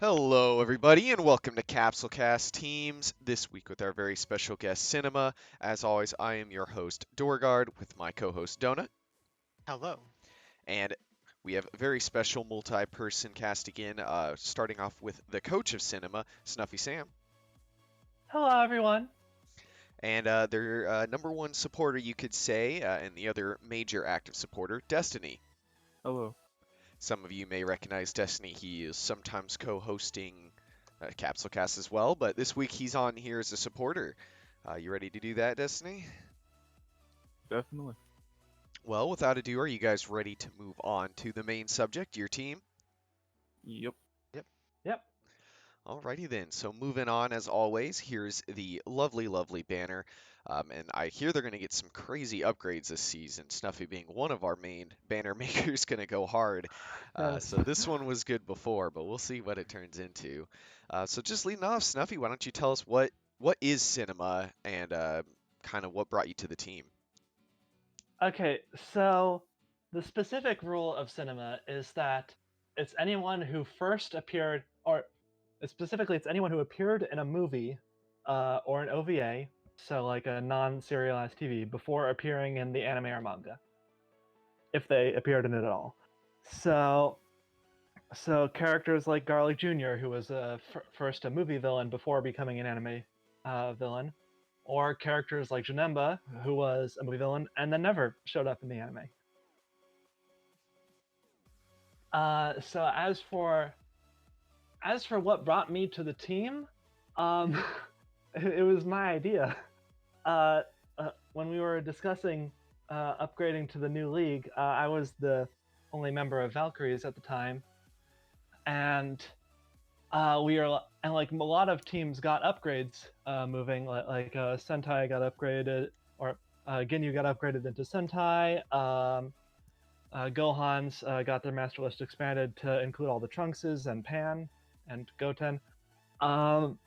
Hello, everybody, and welcome to Capsule Cast Teams. This week with our very special guest, Cinema. As always, I am your host, DoorGuard, with my co-host, Donut, Hello. and we have a very special multi-person cast again, starting off with the coach of Cinema, SnuffySam, Hello, everyone. and their number one supporter, you could say, and the other major active supporter, Destiny. Hello. Some of you may recognize Destiny. He is sometimes co-hosting Capsule Cast as well, but this week he's on here as a supporter. You ready to do that, Destiny? Definitely. Well, without ado, are you guys ready to move on to the main subject, your team? Yep. Yep. Alrighty then. So moving on, as always, here's the lovely, lovely banner. And I hear they're going to get some crazy upgrades this season. Snuffy being one of our main banner makers, going to go hard. Yes. So this one was good before, but we'll see what it turns into. So just leading off, Snuffy, why don't you tell us what is cinema and kind of what brought you to the team? Okay, so the specific rule of cinema is that it's anyone who first appeared, or specifically, it's anyone who appeared in a movie or an OVA, so like a non-serialized TV, before appearing in the anime or manga, if they appeared in it at all. So, so characters like Garlic Jr., who was first a movie villain before becoming an anime villain, or characters like Janemba, who was a movie villain and then never showed up in the anime. So as for what brought me to the team, um, it was my idea. Uh, when we were discussing upgrading to the new league, I was the only member of Valkyries at the time, and we are and like a lot of teams got upgrades moving like Sentai got upgraded or Ginyu got upgraded into Sentai. Gohan's got their master list expanded to include all the Trunkses and Pan and Goten. Um,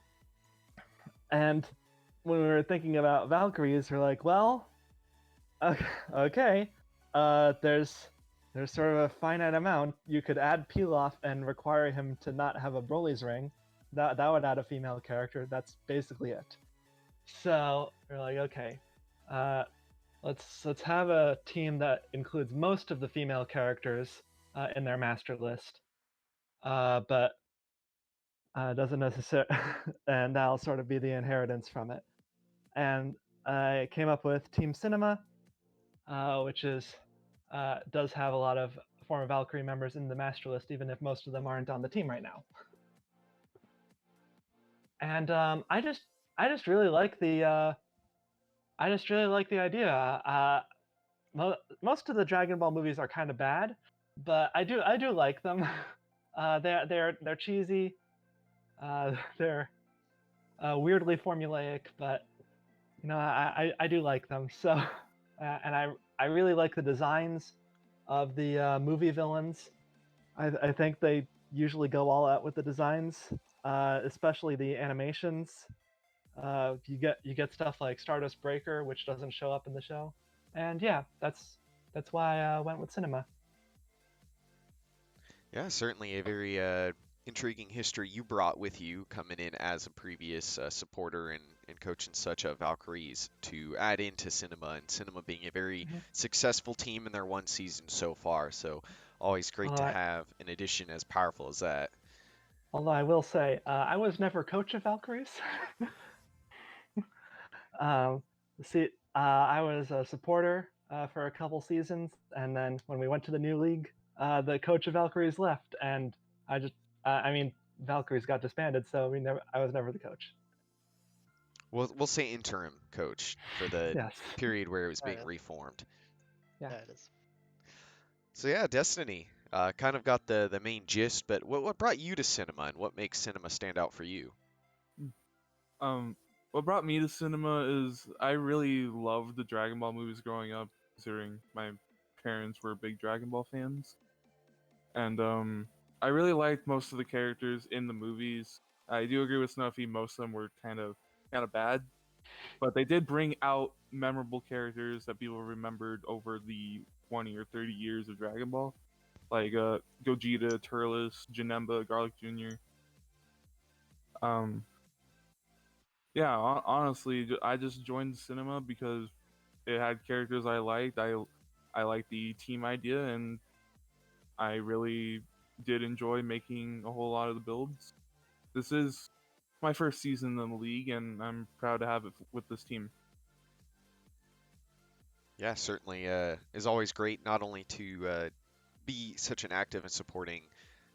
and when we were thinking about Valkyries, we're like, well, okay, there's sort of a finite amount. You could add Pilaf and require him to not have a Broly's ring. That would add a female character. That's basically it. So we're like, okay, uh, let's have a team that includes most of the female characters in their master list, but doesn't necessarily, and that'll sort of be the inheritance from it. And I came up with Team Cinema, which does have a lot of former Valkyrie members in the master list, even if most of them aren't on the team right now. And I just really like the idea. Most of the Dragon Ball movies are kind of bad, but I do like them. They're cheesy. They're weirdly formulaic, but I do like them. So, and I really like the designs of the movie villains. I think they usually go all out with the designs, especially the animations. You get stuff like Stardust Breaker, which doesn't show up in the show, and yeah, that's why I went with cinema. Yeah, certainly a very intriguing history you brought with you coming in as a previous supporter and coach and such of Valkyries to add into Cinema, and Cinema being a very Mhm. successful team in their one season so far. So always great Although to I, have an addition as powerful as that. although I will say, I was never coach of Valkyries. um, see, I was a supporter for a couple seasons, and then when we went to the new league, the coach of Valkyries left, and I just, I mean, Valkyries got disbanded, so I was never the coach. We'll say interim coach for the Yes. period where it was being That, reformed. Yeah. that is. So yeah, Destiny. Kind of got the main gist, but what brought you to Cinema and what makes Cinema stand out for you? Um, what brought me to cinema is I really loved the Dragon Ball movies growing up, considering my parents were big Dragon Ball fans, and I really liked most of the characters in the movies. I do agree with Snuffy; most of them were kind of bad, but they did bring out memorable characters that people remembered over the 20 or 30 years of Dragon Ball, like Gogeta, Turles, Janemba, Garlic Jr. Um, yeah, honestly, I just joined the cinema because it had characters I liked. I liked the team idea, and I really did enjoy making a whole lot of the builds. This is my first season in the league, and I'm proud to have it with this team. Yeah, certainly is always great not only to be such an active and supporting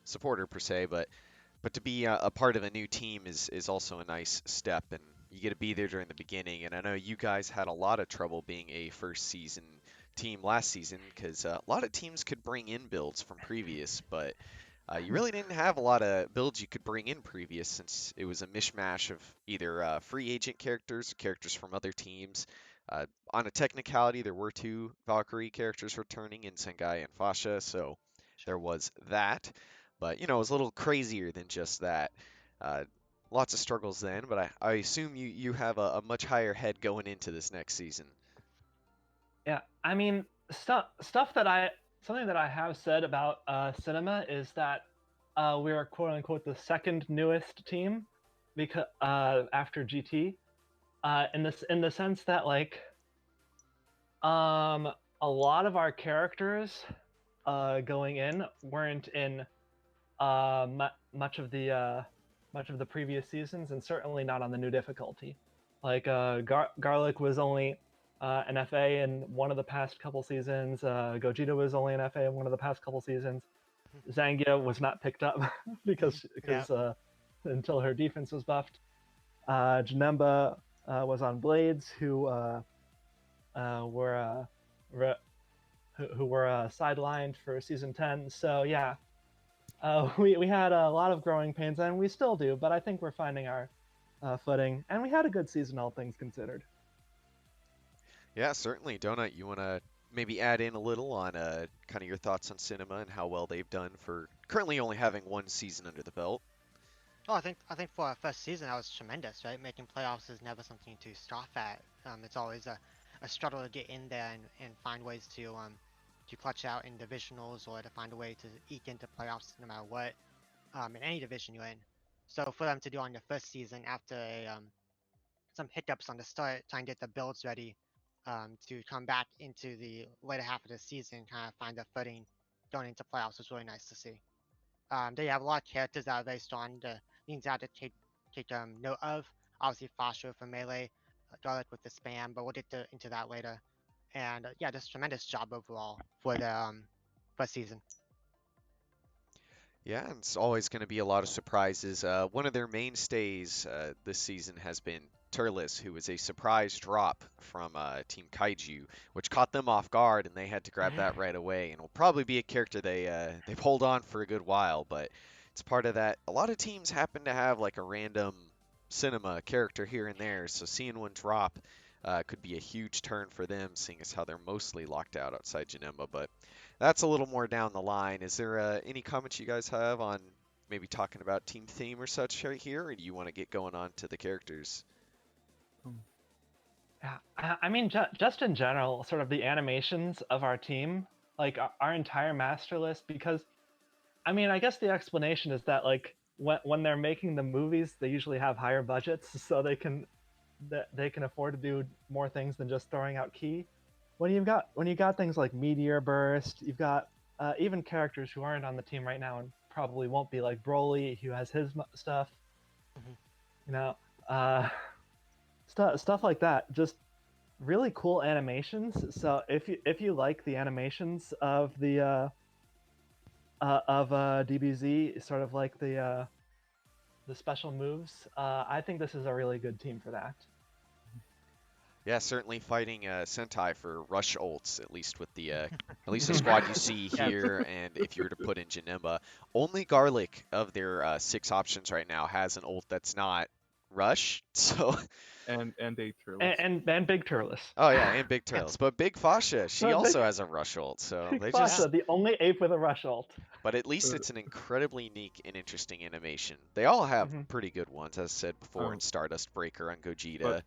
supporter per se, but to be a part of a new team is also a nice step, and you get to be there during the beginning. And I know you guys had a lot of trouble being a first season team last season because a lot of teams could bring in builds from previous, but you really didn't have a lot of builds you could bring in previous since it was a mishmash of either free agent characters or characters from other teams. Uh, on a technicality, there were two Valkyrie characters returning in Sengai and Fasha, so there Sure. was that. But, it was a little crazier than just that. Uh, Lots of struggles then, but I assume you have a much higher head going into this next season. Yeah, I mean, stuff that I something that I have said about cinema is that we are quote unquote the second newest team because after GT, in the sense that like a lot of our characters going in weren't in much of the previous seasons, and certainly not on the new difficulty. Like Garlic was only an FA in one of the past couple seasons. Gogeta was only an FA in one of the past couple seasons. Zangia was not picked up because Yeah. until her defense was buffed. Janemba was on Blades, were who were sidelined for season 10. So yeah, we had a lot of growing pains, and we still do, but I think we're finding our footing, and we had a good season, all things considered. Yeah, certainly. Donut, you want to maybe add in a little on kind of your thoughts on cinema and how well they've done for currently only having one season under the belt? Oh, I think for our first season that was tremendous, right? Making playoffs is never something to scoff at. It's always a struggle to get in there and find ways to clutch out in divisionals or to find a way to eke into playoffs no matter what, in any division you're in. So for them to do on the first season after some hiccups on the start, trying to get the builds ready, to come back into the later half of the season, kind of find their footing going into playoffs was really nice to see. They have a lot of characters that are very strong. The things I have to take note of. Obviously, Fasho for melee, Garlic with the spam, but we'll get into that later. And yeah, just tremendous job overall for the first season. Yeah, and it's always going to be a lot of surprises. One of their mainstays this season has been Turles, who was a surprise drop from Team Kaiju, which caught them off guard, and they had to grab that right away. And will probably be a character they've hold on for a good while, but it's part of that. A lot of teams happen to have like a random cinema character here and there, so seeing one drop could be a huge turn for them, seeing as how they're mostly locked out outside Janemba. But that's a little more down the line. Is there any comments you guys have on maybe talking about team theme or such right here, or do you want to get going on to the characters? Um, Yeah, I mean, just in general, sort of the animations of our team, like our entire master list, because I mean, I guess the explanation is that like when they're making the movies, they usually have higher budgets, so they can afford to do more things than just throwing out key. When you got things like Meteor Burst, you've got even characters who aren't on the team right now and probably won't be, like Broly, who has his stuff. Mhm. You know, uh, stuff like that. Just really cool animations. So if you like the animations of DBZ, sort of like the special moves, I think this is a really good team for that. Yeah, certainly fighting Sentai for rush ults, at least with the at least the squad you see Yes. here, and if you were to put in Janemba, only Garlic of their six options right now has an ult that's not rush. So, and a Turles. And Big Turles. oh yeah, and Big Yeah. Turtles, but Big Fasha, she But also has a rush ult. So Big they Yeah. just, Fasha, the only ape with a rush ult. but at least Uh, it's an incredibly unique and interesting animation. They all have Hmm. pretty good ones, as I said before, in um, Stardust Breaker on but Gogeta.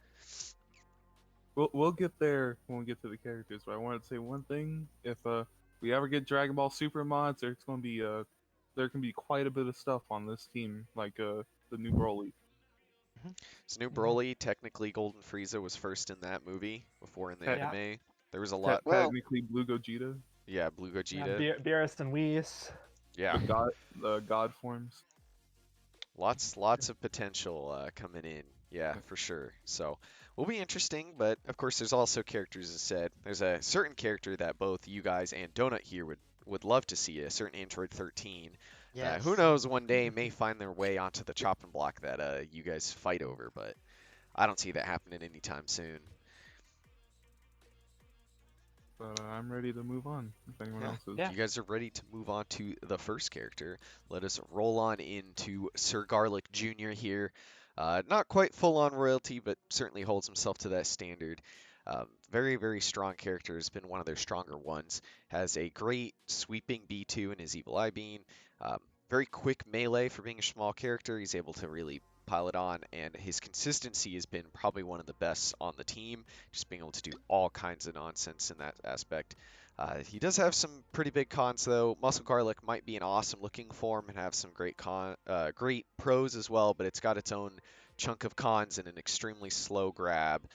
we'll get there when we get to the characters. But I wanted to say one thing: if we ever get Dragon Ball Super mods, there's gonna be there can be quite a bit of stuff on this team, like the new Broly. Mhm. So new Mhm. Broly, technically Golden Frieza was first in that movie before in the Te- Yeah, anime. There was a lot. Well, Technically, Blue Gogeta, Yeah, Blue yeah, Gogeta. Beerus and Whis. Yeah, the god forms. lots of potential coming in. Yeah, for sure. So will be interesting, but of course there's also characters as said. There's a certain character that both you guys and Donut here would love to see, a certain Android 13. Who yes. knows, one day may find their way onto the chopping block that you guys fight over, but I don't see that happening anytime soon. But I'm ready to move on. If anyone Yeah. else is. If Yeah. you guys are ready to move on to the first character, let us roll on into Sir Garlic Jr. here. Not quite full on royalty, but certainly holds himself to that standard. Very, very strong character, has been one of their stronger ones. Has a great sweeping B2 in his Evil Eye Beam. Um, Very quick melee for being a small character. He's able to really pile it on, and his consistency has been probably one of the best on the team, just being able to do all kinds of nonsense in that aspect. He does have some pretty big cons though. Muscle Garlic might be an awesome looking form and have some great pros as well, but it's got its own chunk of cons and an extremely slow grab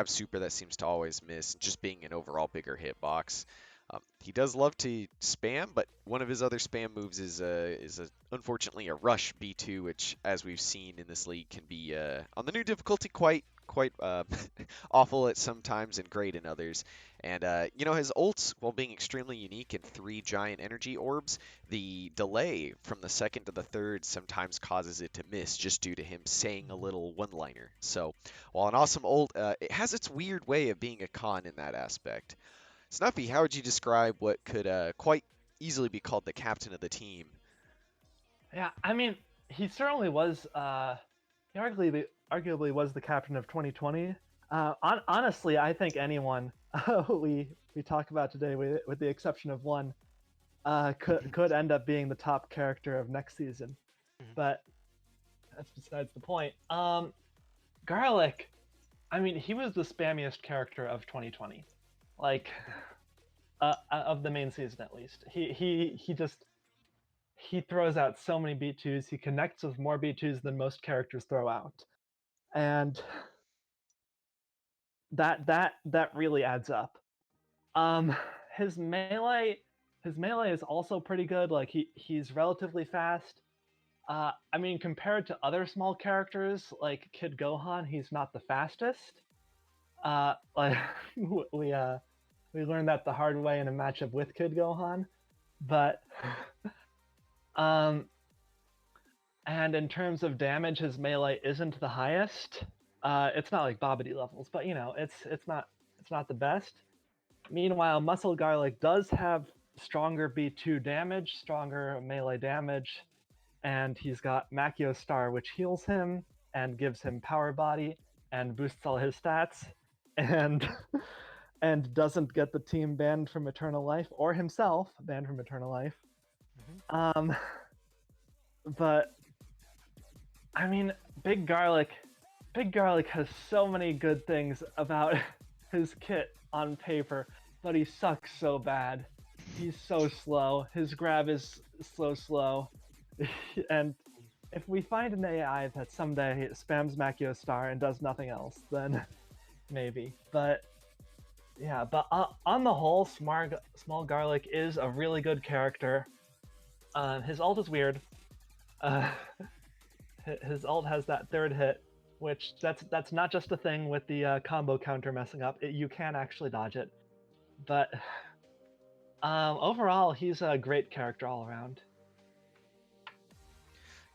super that seems to always miss, and just being an overall bigger hitbox. He does love to spam, but one of his other spam moves is unfortunately a rush B2, which, as we've seen in this league, can be on the new difficulty quite awful at some times and great in others. And his ults, while being extremely unique in three giant energy orbs, the delay from the second to the third sometimes causes it to miss just due to him saying a little one-liner. So, while an awesome ult, it has its weird way of being a con in that aspect. Snuffy, how would you describe what could quite easily be called the captain of the team? Yeah, I mean, he certainly was. He arguably was the captain of 2020. Honestly, I think anyone we talk about today, with the exception of one, could end up being the top character of next season. Mhm. But that's besides the point. Garlic, I mean, he was the spammiest character of 2020, like of the main season at least. He throws out so many B2s. He connects with more B2s than most characters throw out, and that really adds up. Um, his melee his melee is also pretty good. Like he's relatively fast. I mean, compared to other small characters like Kid Gohan, he's not the fastest. Like we uh, we learned that the hard way in a matchup with Kid Gohan, but um, and in terms of damage, his melee isn't the highest. It's not like Babidi levels, but it's not the best. Meanwhile, Muscle Garlic does have stronger B2 damage, stronger melee damage, and he's got Makio Star, which heals him and gives him Power Body and boosts all his stats, and and doesn't get the team banned from Eternal Life or himself banned from Eternal Life. Mhm. Um, but I mean, Big Garlic, Big Garlic has so many good things about his kit on paper, but he sucks so bad. He's so slow. His grab is so slow. And if we find an AI that someday spams Makio Star and does nothing else, then maybe. But yeah, but on the whole, Small Garlic is a really good character. His ult is weird. Uh, his ult has that third hit, which that's not just a thing with the combo counter messing up. You can actually dodge it, but overall, he's a great character all around.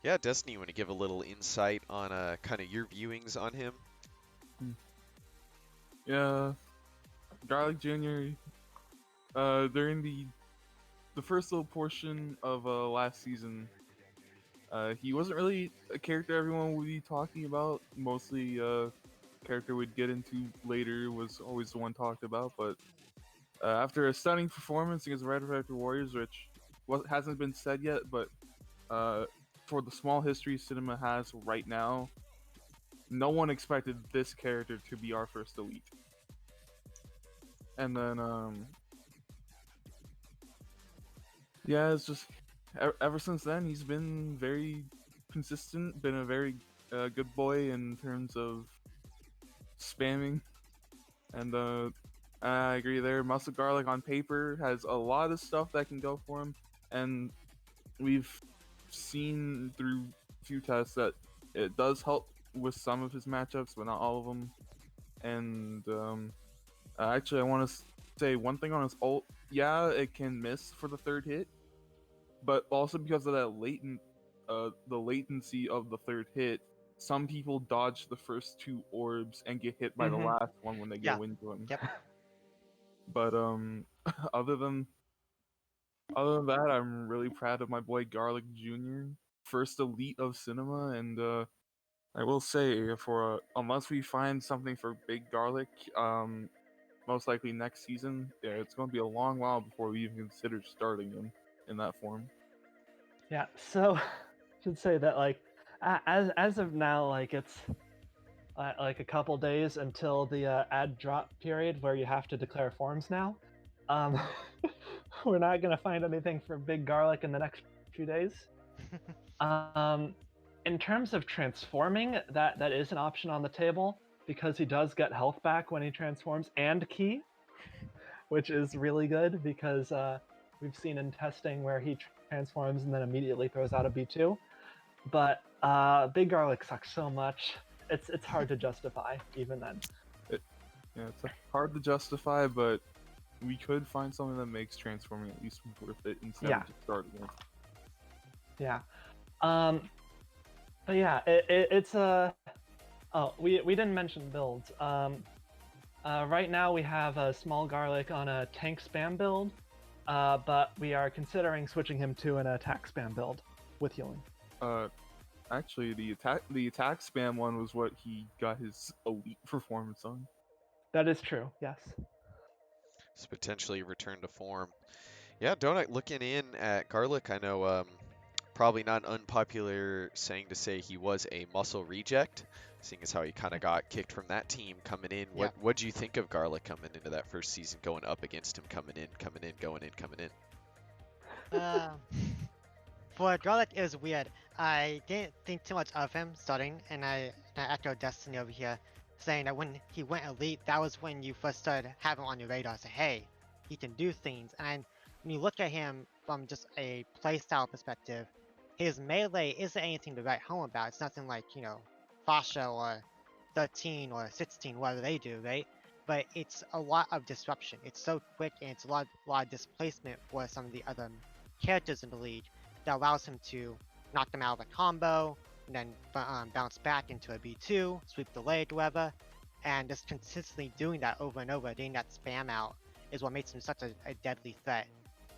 Yeah, Destiny, you want to give a little insight on kind of your viewings on him? Yeah, Garlic Jr. During the first little portion of last season, he wasn't really a character everyone would be talking about. Mostly, character we'd get into later was always the one talked about. But after a stunning performance against Red Raptor Warriors, which hasn't been said yet, but uh, for the small history cinema has right now, no one expected this character to be our first elite. And then, yeah, it's just ever since then he's been very consistent, been a very a good boy in terms of spamming, and I agree there. Muscle garlic on paper has a lot of stuff that can go for him, and we've seen through a few tests that it does help with some of his matchups, but not all of them. And actually, I want to say one thing on his ult. Yeah, it can miss for the third hit, but also because of that the latency of the third hit, some people dodge the first two orbs and get hit by the Mhm. last one when they Yeah. go into him. Yep. But other than other than that, I'm really proud of my boy Garlic Jr. First elite of cinema, and I will say for unless we find something for Big Garlic, most likely next season, yeah, it's going to be a long while before we even consider starting him in that form. Yeah, so should say that like as of now, like it's like a couple days until the ad drop period where you have to declare forms now. Um, we're not gonna find anything for Big Garlic in the next few days. Um, in terms of transforming, that is an option on the table because he does get health back when he transforms and key, which is really good because we've seen in testing where he transforms and then immediately throws out a B2. But Big Garlic sucks so much. It's hard to justify even then. Yeah, it's hard to justify, but we could find something that makes transforming at least worth it instead Yeah. of just starting it. Yeah. But yeah, it's a. Oh, we didn't mention builds. Right now we have a small garlic on a tank spam build, but we are considering switching him to an attack spam build with healing. Actually, the attack spam one was what he got his elite performance on. That is true. Yes. It's potentially return to form. Yeah, Donut, looking in at Garlic, I know probably not an unpopular saying to say he was a muscle reject, seeing as how he kind of got kicked from that team coming in. Yeah. What do you think of Garlic coming into that first season, going up against him, coming in, going in, coming in? For Garlic, it was weird. I didn't think too much of him starting, and I echo Destiny over here, saying that when he went elite, that was when you first started having him on your radar. Say, hey, he can do things. And when you look at him from just a playstyle perspective, his melee isn't anything to write home about. It's nothing like, Fasha or 13 or 16, whatever they do, right? But it's a lot of disruption. It's so quick, and it's a lot of displacement for some of the other characters in the league that allows him to knock them out of a combo, and then bounce back into a B2, sweep the leg, whatever. And just consistently doing that over and over, getting that spam out, is what makes him such a deadly threat.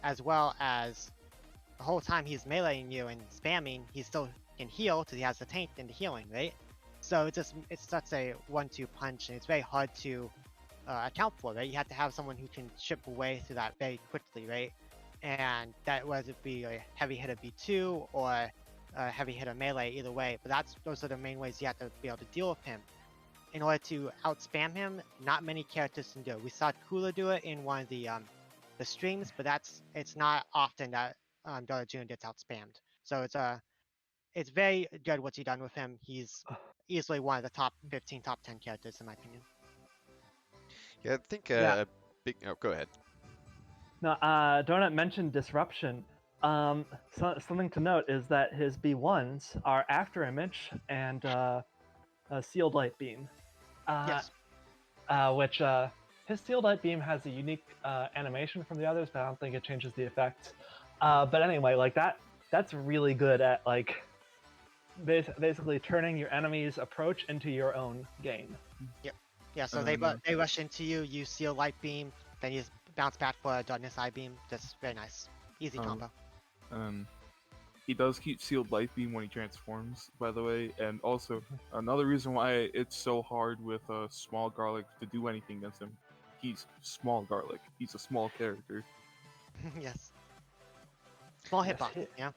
As well as the whole time he's meleeing you and spamming, he still can heal because he has the tank and the healing, right? So it's such a 1-2 punch, and it's very hard to account for, right? You have to have someone who can chip away through that very quickly, right? And that whether it be a heavy hitter B2 or a heavy hitter melee, either way. But those are the main ways you have to be able to deal with him. In order to outspam him, not many characters can do it. We saw Kula do it in one of the streams, but it's not often that Dota June gets outspammed. So it's very good what you've done with him. He's easily one of the top 15, top 10 characters in my opinion. Yeah, I think Yeah. a big. Oh, go ahead. Now, Donut mentioned disruption. Something to note is that his B1s are After Image and a Sealed Light Beam. Yes. Which his Sealed Light Beam has a unique animation from the others, but I don't think it changes the effects. But anyway, like that's really good at like basically turning your enemy's approach into your own game. Yep. Yeah, so they rush into you, you seal light beam, then you just bounce back for a darkness eye beam. That's very nice. Easy combo. He does keep sealed light beam when he transforms, by the way, and also another reason why it's so hard with small garlic to do anything against him. He's small garlic. He's a small character. Yes. Small Yes, hitbox, yeah.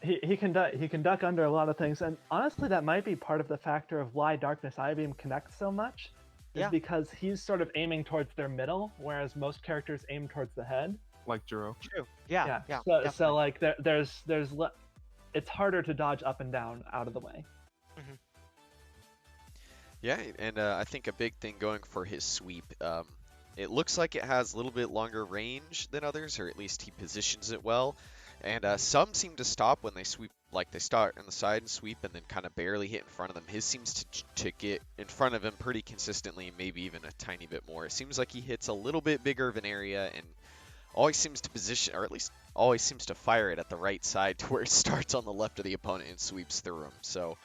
He can duck under a lot of things, and honestly, that might be part of the factor of why Darkness Eye Beam connects so much. Is Yeah. because he's sort of aiming towards their middle, whereas most characters aim towards the head. Like Juro. True. Yeah. So like there's it's harder to dodge up and down out of the way. Mhm. Yeah, and I think a big thing going for his sweep, it looks like it has a little bit longer range than others, or at least he positions it well. And Mhm. some seem to stop when they sweep, like they start on the side and sweep and then kind of barely hit in front of them. His seems to get in front of him pretty consistently, maybe even a tiny bit more. It seems like he hits a little bit bigger of an area and always seems to position, or at least always seems to fire it at the right side to where it starts on the left of the opponent and sweeps through him. So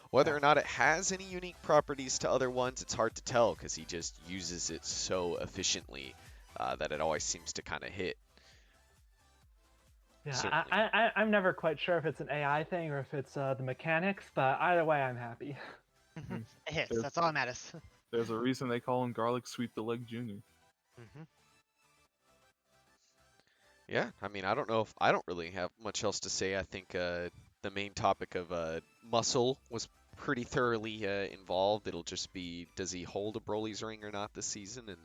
whether Yeah. or not it has any unique properties to other ones, it's hard to tell because he just uses it so efficiently that it always seems to kind of hit. Yeah, Certainly. I'm never quite sure if it's an AI thing or if it's the mechanics, but either way, I'm happy. Mhm. It hits. There's, That's all that matters. there's a reason they call him Garlic Sweep the Leg Jr. Mhm. Yeah, I mean, I don't really have much else to say. I think the main topic of muscle was pretty thoroughly involved. It'll just be, does he hold a Broly's ring or not this season? And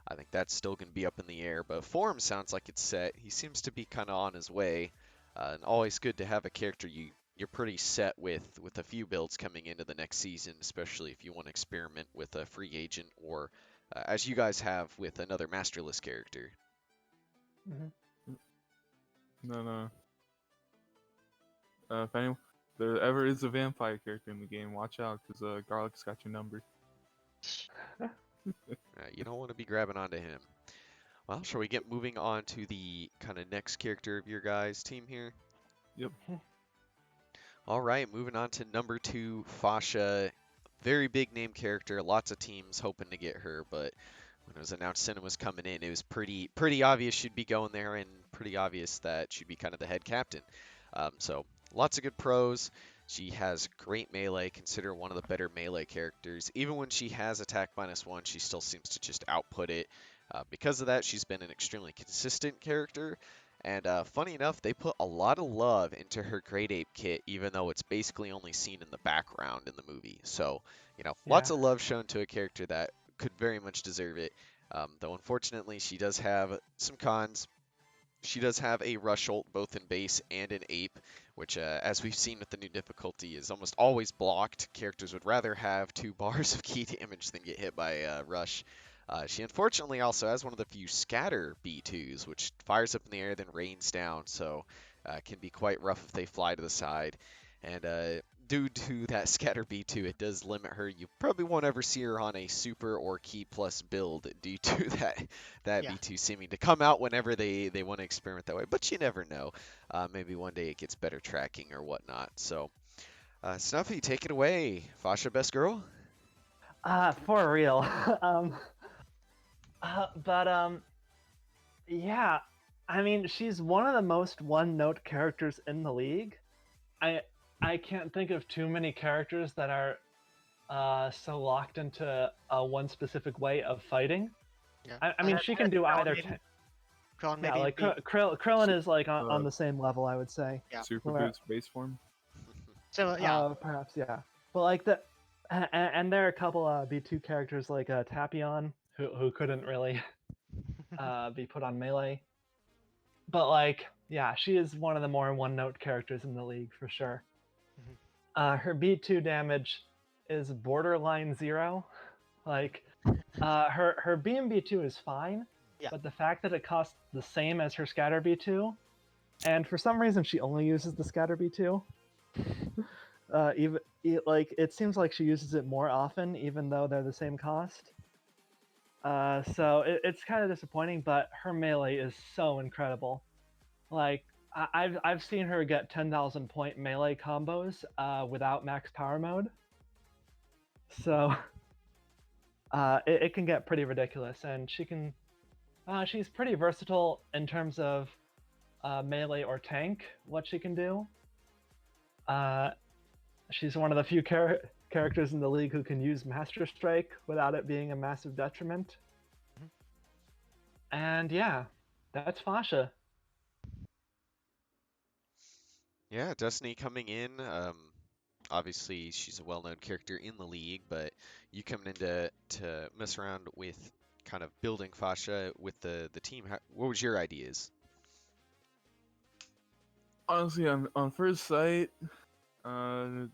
I think that's still going to be up in the air, but form sounds like it's set. He seems to be kind of on his way, and always good to have a character you're pretty set with a few builds coming into the next season, especially if you want to experiment with a free agent or as you guys have with another masterless character. Hmm. No, no. If anyone there ever is a vampire character in the game, watch out, because Garlic's got your number. You don't want to be grabbing onto him. Well, shall we get moving on to the kind of next character of your guys' team here? Yep. All right, moving on to number 2, Fasha. Very big name character. Lots of teams hoping to get her, but when it was announced Senna was coming in, it was pretty obvious she'd be going there, and pretty obvious that she'd be kind of the head captain. So lots of good pros. She has great melee. Consider one of the better melee characters. Even when she has attack -1, she still seems to just output it. Because of that, she's been an extremely consistent character. And funny enough, they put a lot of love into her Great Ape kit, even though it's basically only seen in the background in the movie. So, lots Yeah. of love shown to a character that could very much deserve it. Though unfortunately, she does have some cons. She does have a rush ult both in base and in ape, which, as we've seen with the new difficulty, is almost always blocked. Characters would rather have 2 bars of key damage than get hit by rush. She unfortunately also has one of the few scatter B2s, which fires up in the air then rains down, so can be quite rough if they fly to the side. And due to that scatter B2, it does limit her. You probably won't ever see her on a super or key plus build due to that Yeah. B2 seeming to come out whenever they want to experiment that way. But you never know. Maybe one day it gets better tracking or whatnot. So, Snuffy, take it away. Fasha, best girl? For real. um, but yeah, I mean, she's one of the most one-note characters in the league. I I can't think of too many characters that are so locked into one specific way of fighting. Yeah. I mean, she can do Krillin either. maybe. Krillin Yeah, maybe like be. Krillin is like on Uh, the same level, I would say. Yeah. Super Where, Boots base form. So yeah. perhaps, yeah. But like and there are a couple B2 characters like Tapion who couldn't really be put on melee. But like, yeah, she is one of the more one-note characters in the league for sure. Mhm. Her B2 damage is borderline 0. Like, her BMB2 is fine, Yeah. but the fact that it costs the same as her scatter B2, and for some reason she only uses the scatter B2. Like it seems like she uses it more often, even though they're the same cost. So it's kind of disappointing, but her melee is so incredible. Like I've seen her get 10,000 point melee combos without max power mode. So it can get pretty ridiculous, and she's pretty versatile in terms of melee or tank. What she can do. Uh, she's one of the few characters in the league who can use Master Strike without it being a massive detriment. Mhm. And yeah, that's Fasha. Yeah, Destiny coming in. Obviously, she's a well-known character in the league, but you coming in to mess around with kind of building Fasha with the team. What was your ideas? Honestly, on first sight, uh,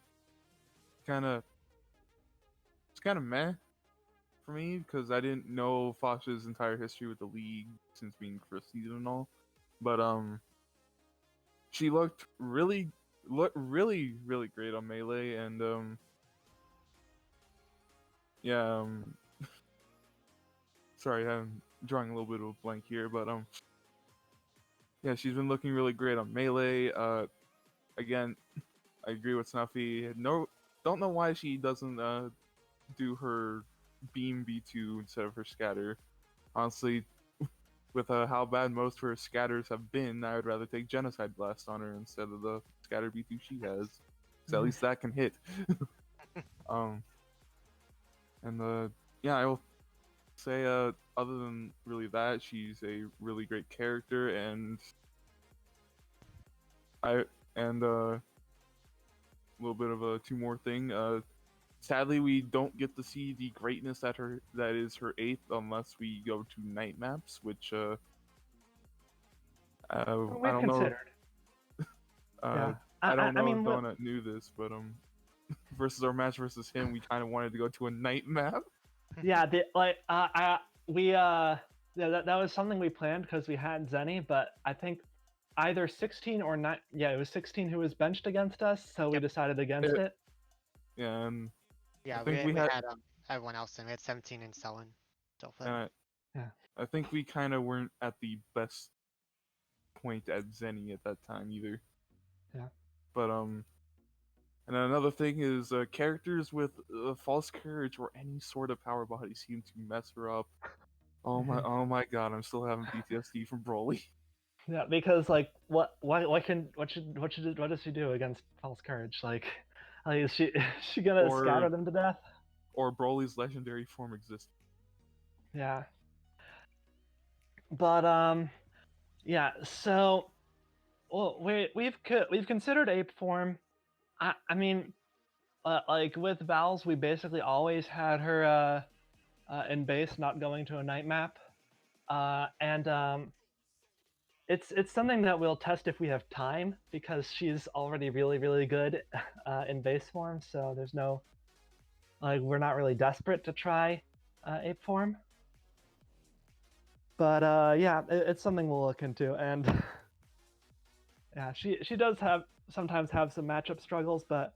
it's kind of meh for me because I didn't know Fasha's entire history with the league since being first season and all. But she looked really great on Melee, and yeah, sorry, I'm drawing a little bit of a blank here, but yeah, she's been looking really great on Melee. Again, I agree with Snuffy. Don't know why she doesn't do her beam B2 instead of her scatter. Honestly, with how bad most of her scatters have been, I would rather take Genocide Blast on her instead of the scatter B2 she has. So at least that can hit. And yeah, I will say other than really that, she's a really great character, and a little bit of a two more thing. Sadly, we don't get to see the greatness that is her 8th unless we go to night maps, which I We've don't know. considered. Yeah. I don't know mean, if Donut knew this, but versus our match versus him, we kind of wanted to go to a night map. yeah, that was something we planned because we had Zenny, but I think either 16 or 9. Yeah, it was 16 who was benched against us, so we decided against it. Yeah, and Yeah, I think we had everyone else in. We had 17 and Sullen. So I think we kind of weren't at the best point at Zenny at that time either. Yeah. But and another thing is characters with false courage or any sort of power body seem to mess her up. Oh my god, I'm still having PTSD from Broly. Yeah, because like what does she do against false courage? Like is she gonna scatter them to death? Or Broly's legendary form exists. Yeah. But yeah, so well we've considered ape form. I mean like with Vals, we basically always had her in base, not going to a night map. And it's something that we'll test if we have time because she's already really good in base form. So there's no we're not really desperate to try ape form. But yeah, it's something we'll look into. And yeah, she does sometimes have some matchup struggles, but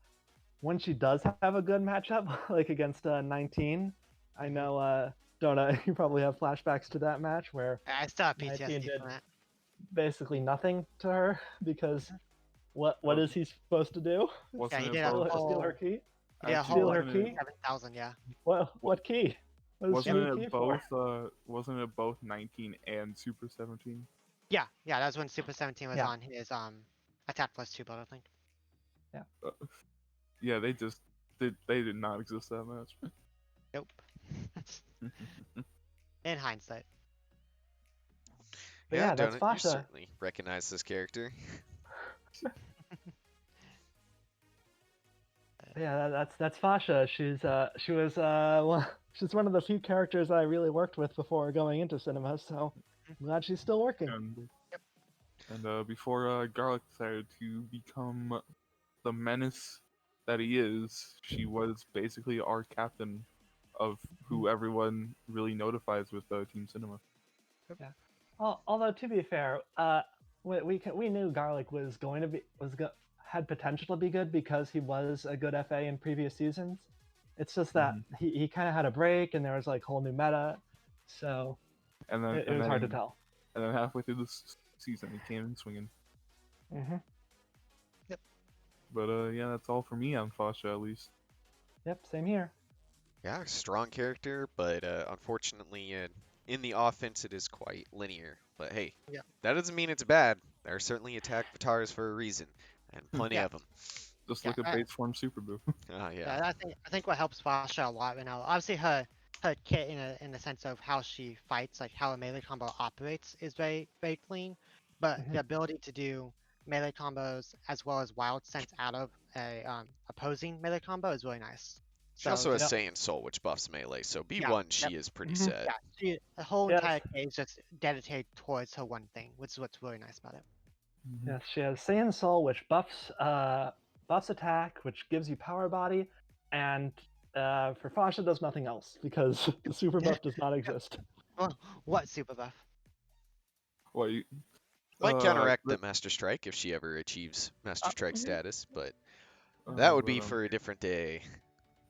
when she does have a good matchup, like against 19, I know Donut, you probably have flashbacks to that match where I still have 19 PTSD did from that. basically nothing to her because what is he supposed to do? Yeah, he did Steal her key? He did a Steal whole her key? 7,000, yeah. What key? What Wasn't is it key for? wasn't it both 19 and Super 17? Yeah, that's when Super 17 was Yeah. on his attack +2 build, I think. Yeah, they did not exist that much. Nope. In hindsight. But yeah, Donut, that's you Fasha. certainly recognize this character. Yeah, that's Fasha. She's one of the few characters I really worked with before going into cinema, so I'm glad she's still working. And before Garlic decided to become the menace that he is, she was basically our captain of who everyone really notifies with Team Cinema. Yeah. Although to be fair, we knew Garlic had potential to be good because he was a good FA in previous seasons. It's just that he kind of had a break, and there was like whole new meta, so and then, it was hard to tell. And then halfway through the season, he came in swinging. Yep. But yeah, that's all for me on Fasha, at least. Yep, same here. Yeah, strong character, but unfortunately, in the offense, it is quite linear. But hey, that doesn't mean it's bad. There are certainly attack Vatars for a reason, and plenty of them. Just look at base form Super Boo. Yeah, I think what helps Fasha a lot, obviously her kit in the sense of how she fights, like how a melee combo operates, is very clean. But the ability to do melee combos as well as wild sense out of a opposing melee combo is really nice. She also has Saiyan Soul, which buffs melee, so B1 she is pretty set. Yeah, the whole entire kit is just dedicated towards her one thing, which is what's really nice about it. Yes, she has Saiyan Soul, which buffs attack, which gives you power body, and for Fasha does nothing else because the super buff does not exist. Well, what super buff? Well, you, Might counteract the that, Master Strike if she ever achieves Master Strike Mhm. status, but that would but be for a different day.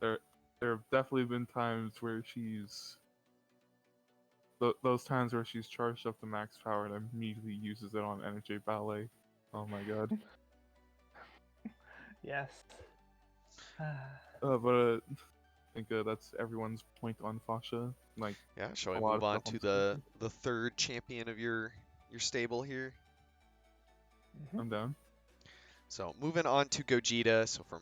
there there have definitely been times where she's those times where she's charged up to max power and immediately uses it on Energy Ballet. Oh my god. Yes. But I think that's everyone's point on Fasha. Like Yeah, shall a we lot move of on stuff on to the schedule. the third champion of your stable here? Mhm. I'm down. So moving on to Gogeta. So from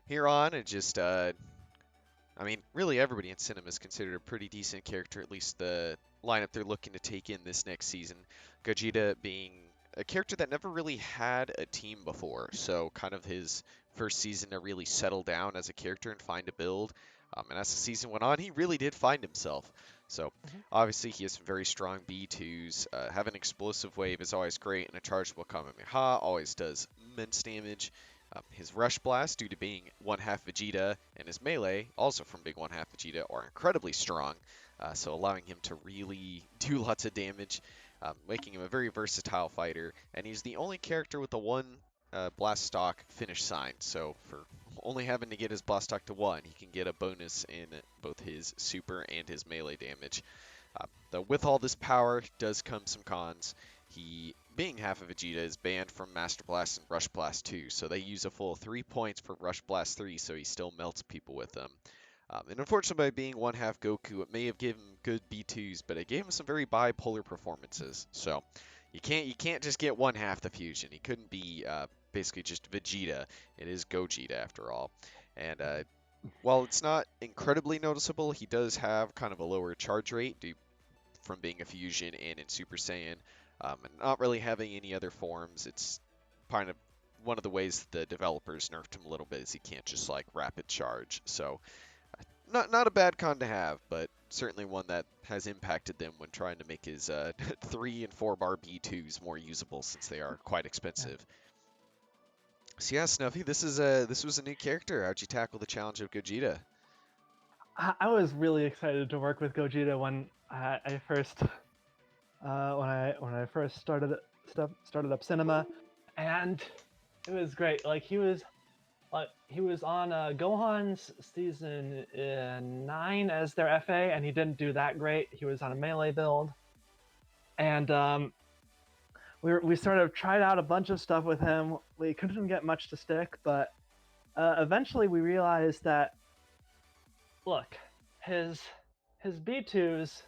here on, it just I mean, really everybody in cinema is considered a pretty decent character, at least the lineup they're looking to take in this next season. Gogeta being a character that never really had a team before, so kind of his first season to really settle down as a character and find a build. And as the season went on, he really did find himself. So Mhm. obviously he has some very strong B2s. Have an explosive wave is always great, and a chargeable Kamehameha always does immense damage. His Rush Blast, due to being one half Vegeta, and his Melee, also from being one half Vegeta, are incredibly strong, so allowing him to really do lots of damage, making him a very versatile fighter. And he's the only character with the one Blast Stock finish sign, so for only having to get his Blast Stock to 1, he can get a bonus in both his Super and his Melee damage. Though with all this power does come some cons. He, being half of Vegeta, is banned from Master Blast and Rush Blast 2, so they use a full 3 points for Rush Blast 3, so he still melts people with them. And unfortunately, by being one half Goku, it may have given him good B2s, but it gave him some very bipolar performances. So you can't just get one half the fusion. He couldn't be basically just Vegeta. It is Gogeta after all. And while it's not incredibly noticeable, he does have kind of a lower charge rate due from being a fusion and in Super Saiyan, and not really having any other forms. It's kind of one of the ways the developers nerfed him a little bit is he can't just like rapid charge. So not a bad con to have, but certainly one that has impacted them when trying to make his 3 and 4 bar B2s more usable since they are quite expensive. So yeah, Snuffy, this was a new character. How'd you tackle the challenge of Gogeta? I was really excited to work with Gogeta when I first when I first started up cinema, and it was great. Like he was on Gohan's season 9 as their FA, and he didn't do that great. He was on a melee build, and we sort of tried out a bunch of stuff with him. We couldn't get much to stick, but eventually we realized that look, his his B2s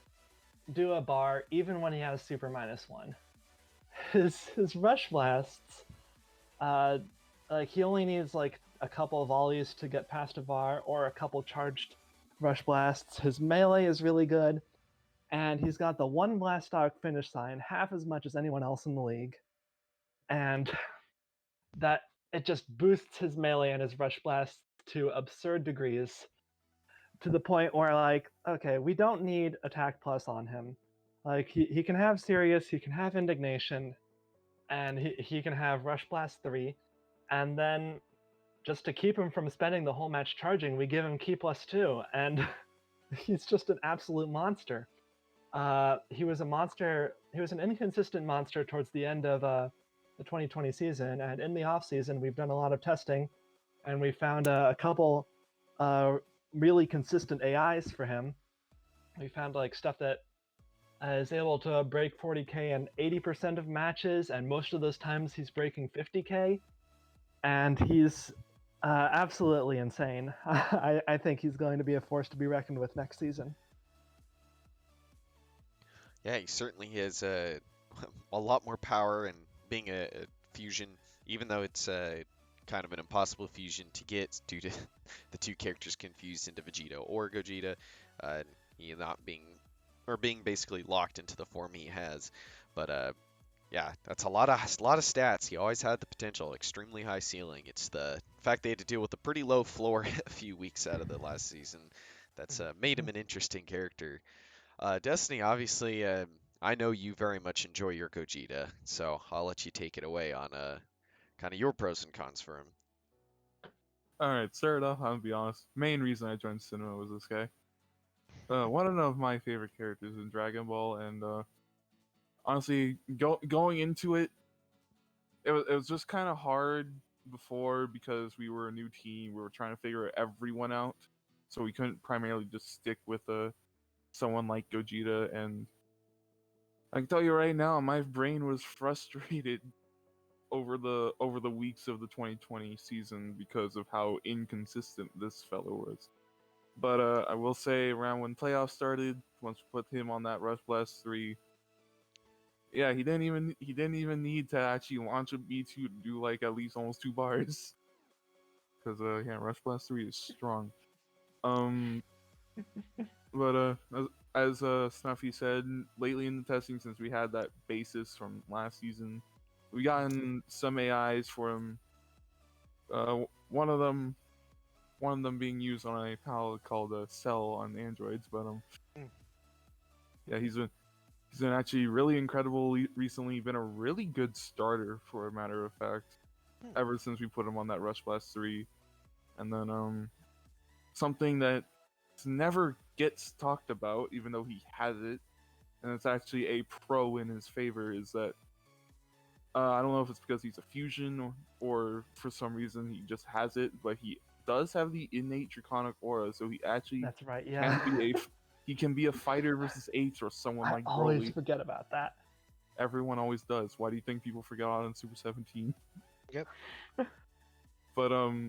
do a bar even when he has super -1. His rush blasts, uh, like he only needs like a couple of volleys to get past a bar or a couple charged rush blasts. His melee is really good, and he's got the one blast stock finish sign, half as much as anyone else in the league, and that it just boosts his melee and his rush blasts to absurd degrees, to the point where like, okay, we don't need attack plus on him. Like he can have serious, he can have indignation, and he can have rush blast 3, and then just to keep him from spending the whole match charging, we give him key plus 2, and he's just an absolute monster. He was a monster. He was an inconsistent monster towards the end of the 2020 season, and in the off season, we've done a lot of testing, and we found a couple uh, really consistent AIs for him. We found like stuff that is able to break 40k in 80% of matches, and most of those times he's breaking 50k, and he's absolutely insane. I think he's going to be a force to be reckoned with next season. Yeah, he certainly has a lot more power, and being a fusion, even though it's kind of an impossible fusion to get due to the two characters confused into Vegeta or Gogeta, he not being or being basically locked into the form he has. But yeah, that's a lot of stats. He always had the potential, extremely high ceiling. It's the fact they had to deal with a pretty low floor a few weeks out of the last season that's made him an interesting character. Destiny, obviously, I know you very much enjoy your Gogeta, so I'll let you take it away on kind of your pros and cons for him. Alright, start off, I'll be honest. Main reason I joined cinema was this guy. One of my favorite characters in Dragon Ball, and honestly, going into it, it was just kind of hard before because we were a new team. We were trying to figure everyone out, so we couldn't primarily just stick with someone like Gogeta. And I can tell you right now, my brain was frustrated over the weeks of the 2020 season because of how inconsistent this fellow was. But I will say, around when playoffs started, once we put him on that Rush Blast 3, yeah, he didn't even need to actually launch a B2 to do like at least almost 2 bars. Because yeah, Rush Blast 3 is strong. Um, but as Snuffy said, lately in the testing, since we had that basis from last season, we gotten some AIs for him. Uh, one of them being used on a palette called Cell on Androids, but Mm. yeah, he's been actually really incredible recently. Been a really good starter, for a matter of fact, ever since we put him on that Rush Blast 3. And then something that never gets talked about, even though he has it, and it's actually a pro in his favor, is that I don't know if it's because he's a fusion or for some reason he just has it, but he does have the innate draconic aura, so he actually That's right. Yeah. can be a fighter versus apes or someone I like always Broly. forget about that. Everyone always does. Why do you think people forget on Super 17? Yep. But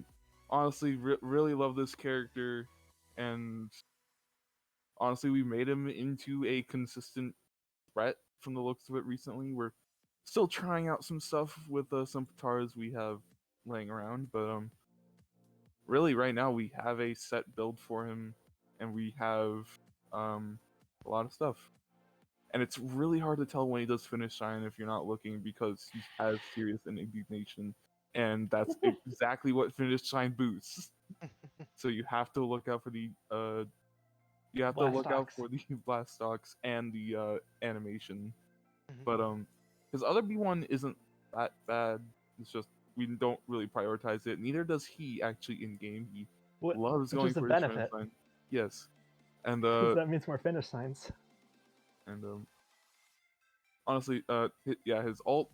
honestly, really love this character, and honestly, we made him into a consistent threat from the looks of it recently. We're still trying out some stuff with some Pataras we have laying around, but really right now we have a set build for him, and we have a lot of stuff. And it's really hard to tell when he does finish shine if you're not looking, because he has serious indignation, and that's exactly what finish shine boosts. So you have to look out for the Blastox. blast stocks and the animation. Mhm. But his other B1 isn't that bad. It's just we don't really prioritize it. Neither does he actually in game. He loves Which going is a for his finish benefit, line. Yes, and because that means more finish signs. honestly, yeah, his ult.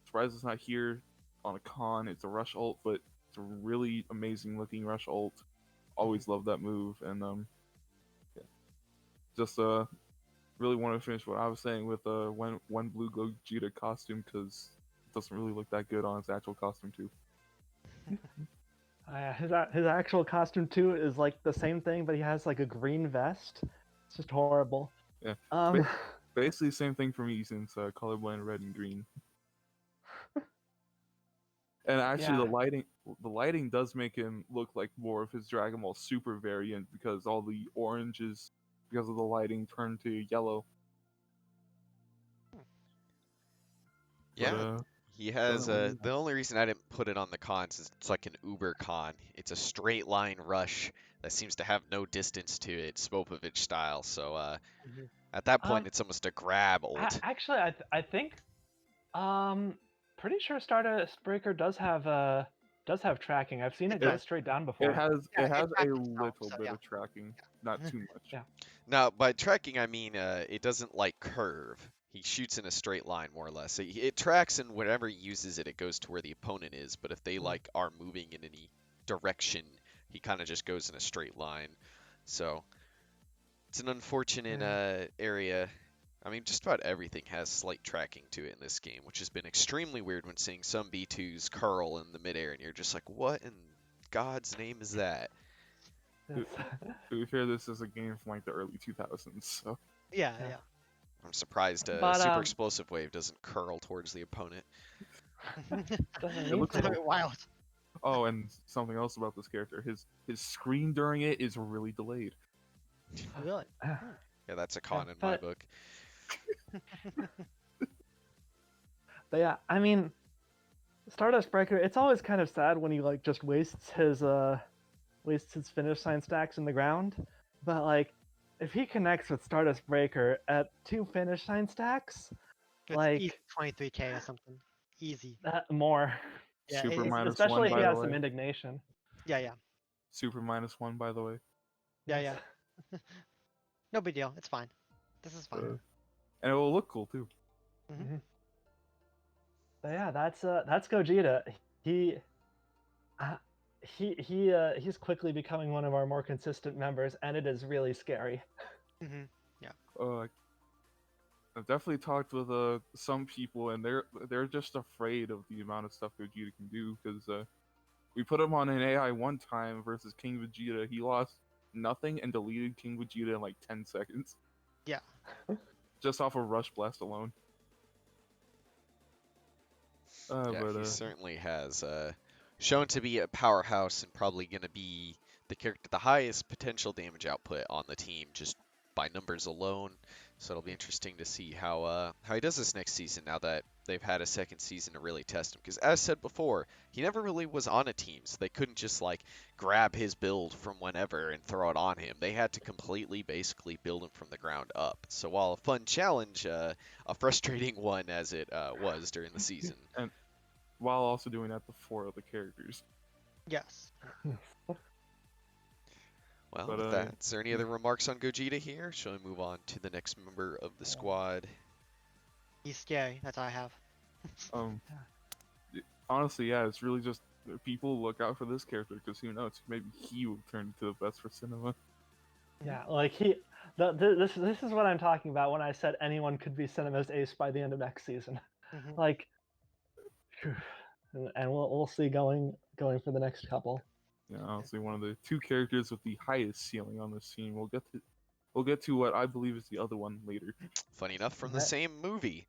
Surprised it's not here on a con. It's a rush ult, but it's a really amazing looking rush ult. Always love that move, and yeah, just really want to finish what I was saying with one blue Gogeta costume, because it doesn't really look that good on its actual costume too. His actual costume too is like the same thing, but he has like a green vest. It's just horrible. Yeah, Um, basically same thing for me since colorblind red and green. And actually, yeah, the lighting does make him look like more of his Dragon Ball Super variant, because all the oranges, because of the lighting, turn to yellow. But Yeah, he go has ahead, what do you the have? only reason I didn't put it on the cons is it's like an Uber con. It's a straight line rush that seems to have no distance to it, Spopovich style. So Mhm. at that point, um, it's almost a grab ult. actually, I think, pretty sure Stardust Breaker does have tracking. I've seen It it go does. Yeah. straight down It before. has Yeah, it it has a tracks itself. little So bit yeah. of tracking, not too much. Yeah. Now, by tracking, I mean it doesn't like curve. He shoots in a straight line, more or less. So it tracks, and whenever he uses it, it goes to where the opponent is. But if they like are moving in any direction, he kind of just goes in a straight line. So it's an unfortunate Yeah. area. I mean, just about everything has slight tracking to it in this game, which has been extremely weird when seeing some B2s curl in the midair, and you're just like, what in God's name is that? Yes. To be fair, this is a game from like the early 2000s, so Yeah, Yeah. yeah. I'm surprised But Super Explosive Wave doesn't curl towards the opponent. doesn't it need looks It's a to. bit wild. oh, and something else about this character, his screen during it is really delayed. Really. Yeah, that's a Yeah, con in my but book. but yeah, I mean, Stardust Breaker. It's always kind of sad when he like just wastes his finish sign stacks in the ground. But like, if he connects with Stardust Breaker at 2 finish sign stacks, It's easy like 23K or something. Easy. more, Yeah, Super it's -1, especially if by he the has some way. indignation. Yeah, yeah, Super -1, by the way. yeah, yeah. No big deal. It's fine. This is fine. And it will look cool too. Mhm. But yeah, that's Gogeta. He uh, he's quickly becoming one of our more consistent members, and it is really scary. Mm-hmm. Uh, I've definitely talked with some people, and they're just afraid of the amount of stuff Gogeta can do because we put him on an AI one time versus King Vegeta. He lost nothing and deleted King Vegeta in like 10 seconds, Yeah. just off of Rush Blast alone. Yeah, he But certainly has shown to be a powerhouse and probably going to be the character with the highest potential damage output on the team just by numbers alone. So it'll be interesting to see how he does this next season now that they've had a second season to really test him. Because as said before, he never really was on a team, so they couldn't just like grab his build from whenever and throw it on him. They had to completely basically build him from the ground up. So while a fun challenge, a frustrating one as it was during the season. and while also doing that to 4 other characters. Yes. Well, But, with that, is there any other remarks on Gogeta here? Shall we move on to the next member of the squad? He's scary. That's all I have. Um, honestly, yeah, it's really just people look out for this character because who knows, maybe he will turn into the best for cinema. Yeah, like this is what I'm talking about when I said anyone could be Cinema's ace by the end of next season. Mm-hmm. Like, and we'll see going for the next couple. Yeah, honestly, one of the 2 characters with the highest ceiling on this team. We'll get to what I believe is the other one later. Funny enough, from the That- same movie.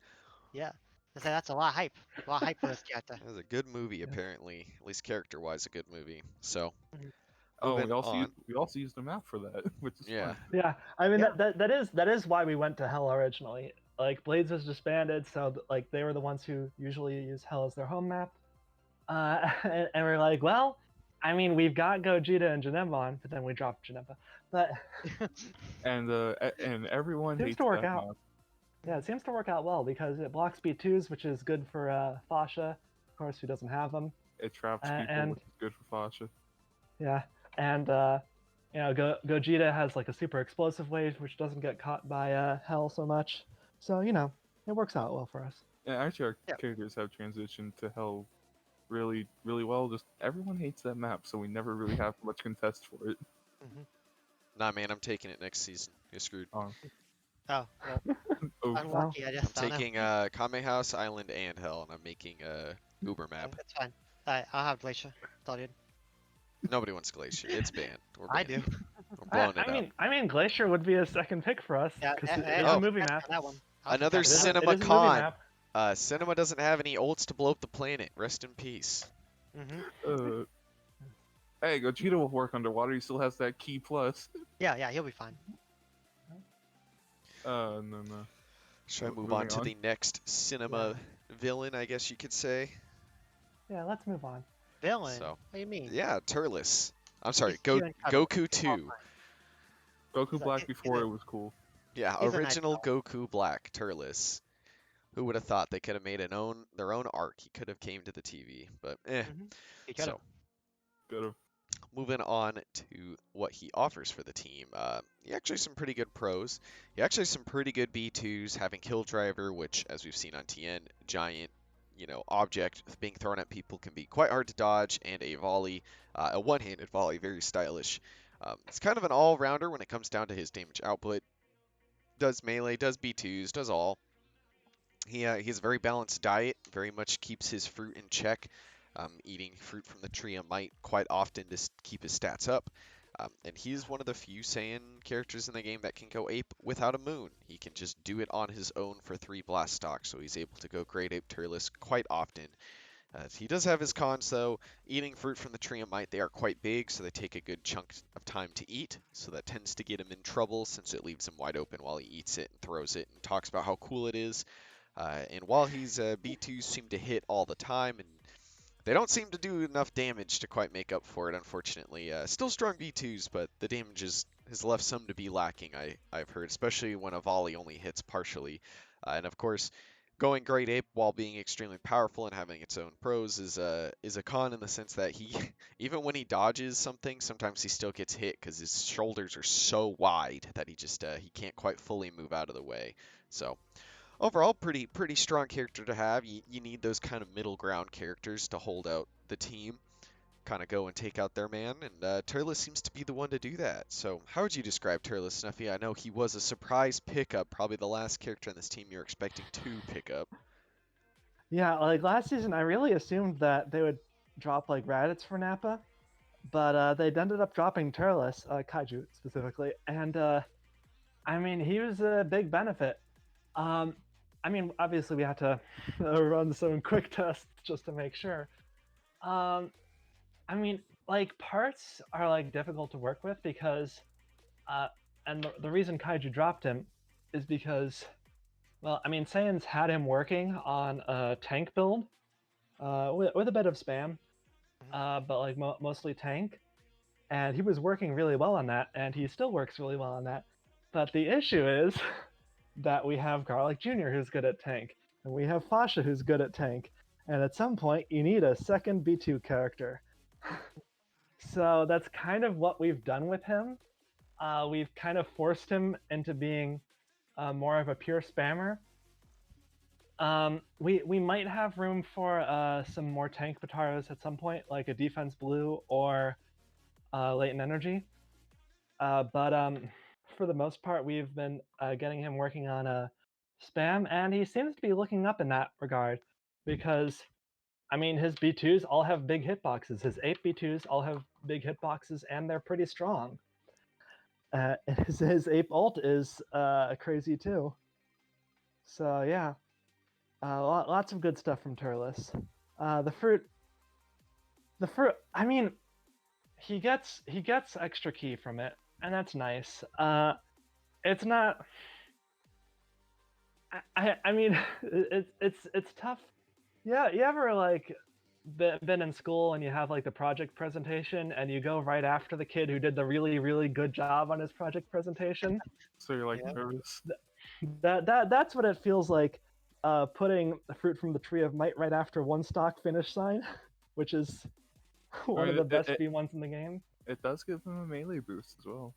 Yeah. I say that's a lot of hype. A lot of hype for this character. That was a good movie, Yeah. apparently. At least character-wise, a good movie. So, Oh, moving we also on. used a map for that, which is Yeah. fun. Yeah, I mean Yeah. that is why we went to Hell originally. Like Blades was disbanded, so like they were the ones who usually use Hell as their home map. And we're like, well, I mean, we've got Gogeta and Janemba, but then we dropped Janemba. But And everyone Seems hates to work that out. map. yeah, it seems to work out well because it blocks B2s, which is good for Fasha, of course, who doesn't have them. It traps people, and- which is good for Fasha. Yeah, and you know, Gogeta has like a super explosive wave, which doesn't get caught by Hell so much. So you know, it works out well for us. Yeah, actually, our Yeah. characters have transitioned to Hell really, really well. Just everyone hates that map, so we never really have much contest for it. Nah, man, I'm taking it next season. You're screwed. Oh, well, Oh, unlucky, I guess. I'm I don't know. taking Kame House, Island, and Hell, and I'm making a Uber map. That's fine. Alright, I'll have Glacier. It's all good. Nobody wants Glacier. It's banned. We're I banning do. it. We're blowing it up. I mean, Glacier would be a second pick for us Yeah, because and it's Oh. a movie that's map. That one. Another It is a- it Cinema is a movie con. map. Cinema doesn't have any ults to blow up the planet. Rest in peace. Mm-hmm. Hey, Gogeta will work underwater. He still has that key plus. Yeah, he'll be fine. And then Should I move Moving on to on. the next cinema villain, I guess you could say? Yeah, let's move on. Villain? So, What do you mean? yeah, Turles. I'm sorry, He's cute and cuddly. Goku It's all 2. fine. Goku He's a- Black he's before a- it was cool. Yeah, He's a nice original Goku Black, Turles. Who would have thought they could have made their own arc? He could have came to the TV, but He could've. So, Good. moving on to what he offers for the team. He actually has some pretty good pros. He actually has some pretty good B2s, having Kill Driver, which, as we've seen on TN, giant, object being thrown at people can be quite hard to dodge, and a volley, a one-handed volley, very stylish. It's kind of an all-rounder when it comes down to his damage output. Does melee, does B2s, does all. He has a very balanced diet, very much keeps his fruit in check, eating fruit from the tree of might quite often to keep his stats up. And he's one of the few Saiyan characters in the game that can go ape without a moon. He can just do it on his own for 3 blast stocks, so he's able to go Great Ape Turles quite often. He does have his cons though. Eating fruit from the tree of might, they are quite big, so they take a good chunk of time to eat. So that tends to get him in trouble since it leaves him wide open while he eats it and throws it and talks about how cool it is. And while he's B2s seem to hit all the time, and they don't seem to do enough damage to quite make up for it, unfortunately. Still strong B2s, but the damage has left some to be lacking, I've heard, especially when a volley only hits partially. And of course, going great ape while being extremely powerful and having its own pros is a con in the sense that he even when he dodges something, sometimes he still gets hit because his shoulders are so wide that he can't quite fully move out of the way. So overall, pretty strong character to have. You need those kind of middle ground characters to hold out the team, kind of go and take out their man, and Turles seems to be the one to do that. So, how would you describe Turles, Snuffy? I know he was a surprise pickup, probably the last character on this team you're expecting to pick up. Yeah, like last season, I really assumed that they would drop like Raditz for Nappa, but they ended up dropping Turles, Kaiju specifically, and I mean he was a big benefit. Um, I mean, obviously we had to run some quick tests just to make sure. Um, I mean, like parts are like difficult to work with because, uh, and the reason Kaiju dropped him is because, well, I mean, Saiyans had him working on a tank build, with a bit of spam, Mhm. but like mostly tank, and he was working really well on that, and he still works really well on that. But the issue is that we have Garlic Jr. who's good at tank, and we have Fasha who's good at tank, and at some point you need a second B2 character. So that's kind of what we've done with him. We've kind of forced him into being more of a pure spammer. We might have room for some more tank Bataros at some point, like a defense blue or latent energy. But for the most part, we've been getting him working on a spam, and he seems to be looking up in that regard because I mean his B2s all have big hitboxes. His 8 B2s all have big hitboxes, and they're pretty strong. His ape ult is crazy too. So yeah, lots of good stuff from Turles. The fruit, the fruit. I mean, he gets extra key from it, and that's nice. It's not. I mean, it's tough. Yeah, you ever like been in school and you have like the project presentation and you go right after the kid who did the really good job on his project presentation? So you're like Yeah. nervous. That's what it feels like, putting the fruit from the tree of might right after one stock finish sign, which is I one of mean, the best V1s in the game. it does give him a melee boost as well.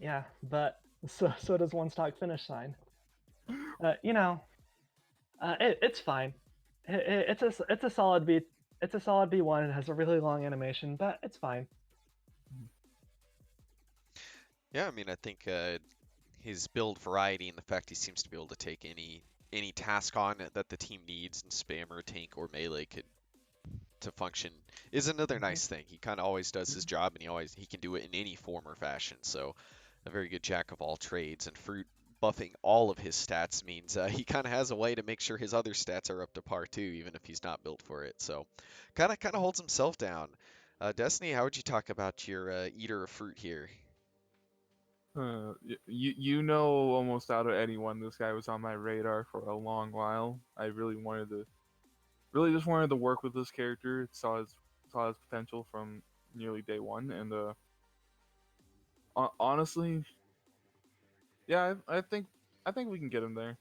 Yeah, but so does one stock finish sign. You know, it's fine. It's a solid B. It's a solid B1. It has a really long animation, but it's fine. Yeah, I mean, I think his build variety and the fact he seems to be able to take any task on that the team needs in spammer, tank, or melee could to function is another nice thing. He kind of always does his job, and he can do it in any form or fashion. So a very good jack of all trades. And Fruit buffing all of his stats means he kind of has a way to make sure his other stats are up to par too, even if he's not built for it. So kind of holds himself down. Destiny, how would you talk about your eater of fruit here? You know almost out of anyone, this guy was on my radar for a long while. I really just wanted to work with this character. Saw his potential from nearly day one, and honestly, yeah, I think we can get him there.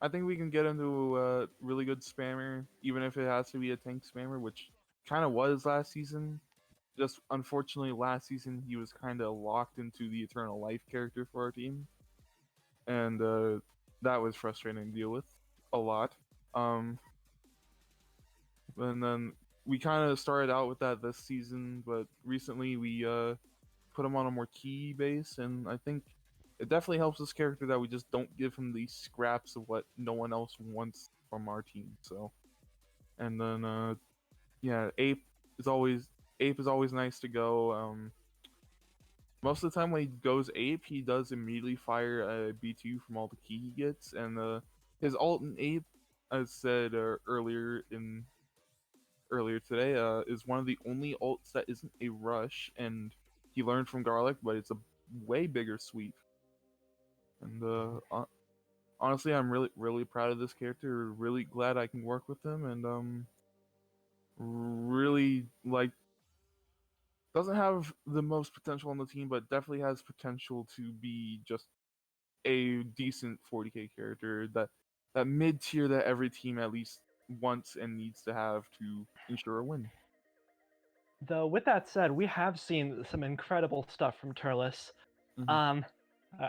I think we can get him to a really good spammer, even if it has to be a tank spammer, which kind of was last season. Just unfortunately, last season he was kind of locked into the Eternal Life character for our team, and that was frustrating to deal with a lot. Um, and then we kind of started out with that this season, but recently we put him on a more key base, and I think it definitely helps this character that we just don't give him these scraps of what no one else wants from our team. So, and then yeah, Ape is always nice to go. Most of the time when he goes Ape, he does immediately fire a B2 from all the key he gets, and his ult in Ape, as said earlier today, is one of the only ults that isn't a rush, and he learned from Garlic, but it's a way bigger sweep. And honestly, I'm really proud of this character. Really glad I can work with him, and really like doesn't have the most potential on the team, but definitely has potential to be just a decent 40k character that that mid tier that every team at least wants and needs to have to ensure a win. Though, with that said, we have seen some incredible stuff from Turles. Mhm.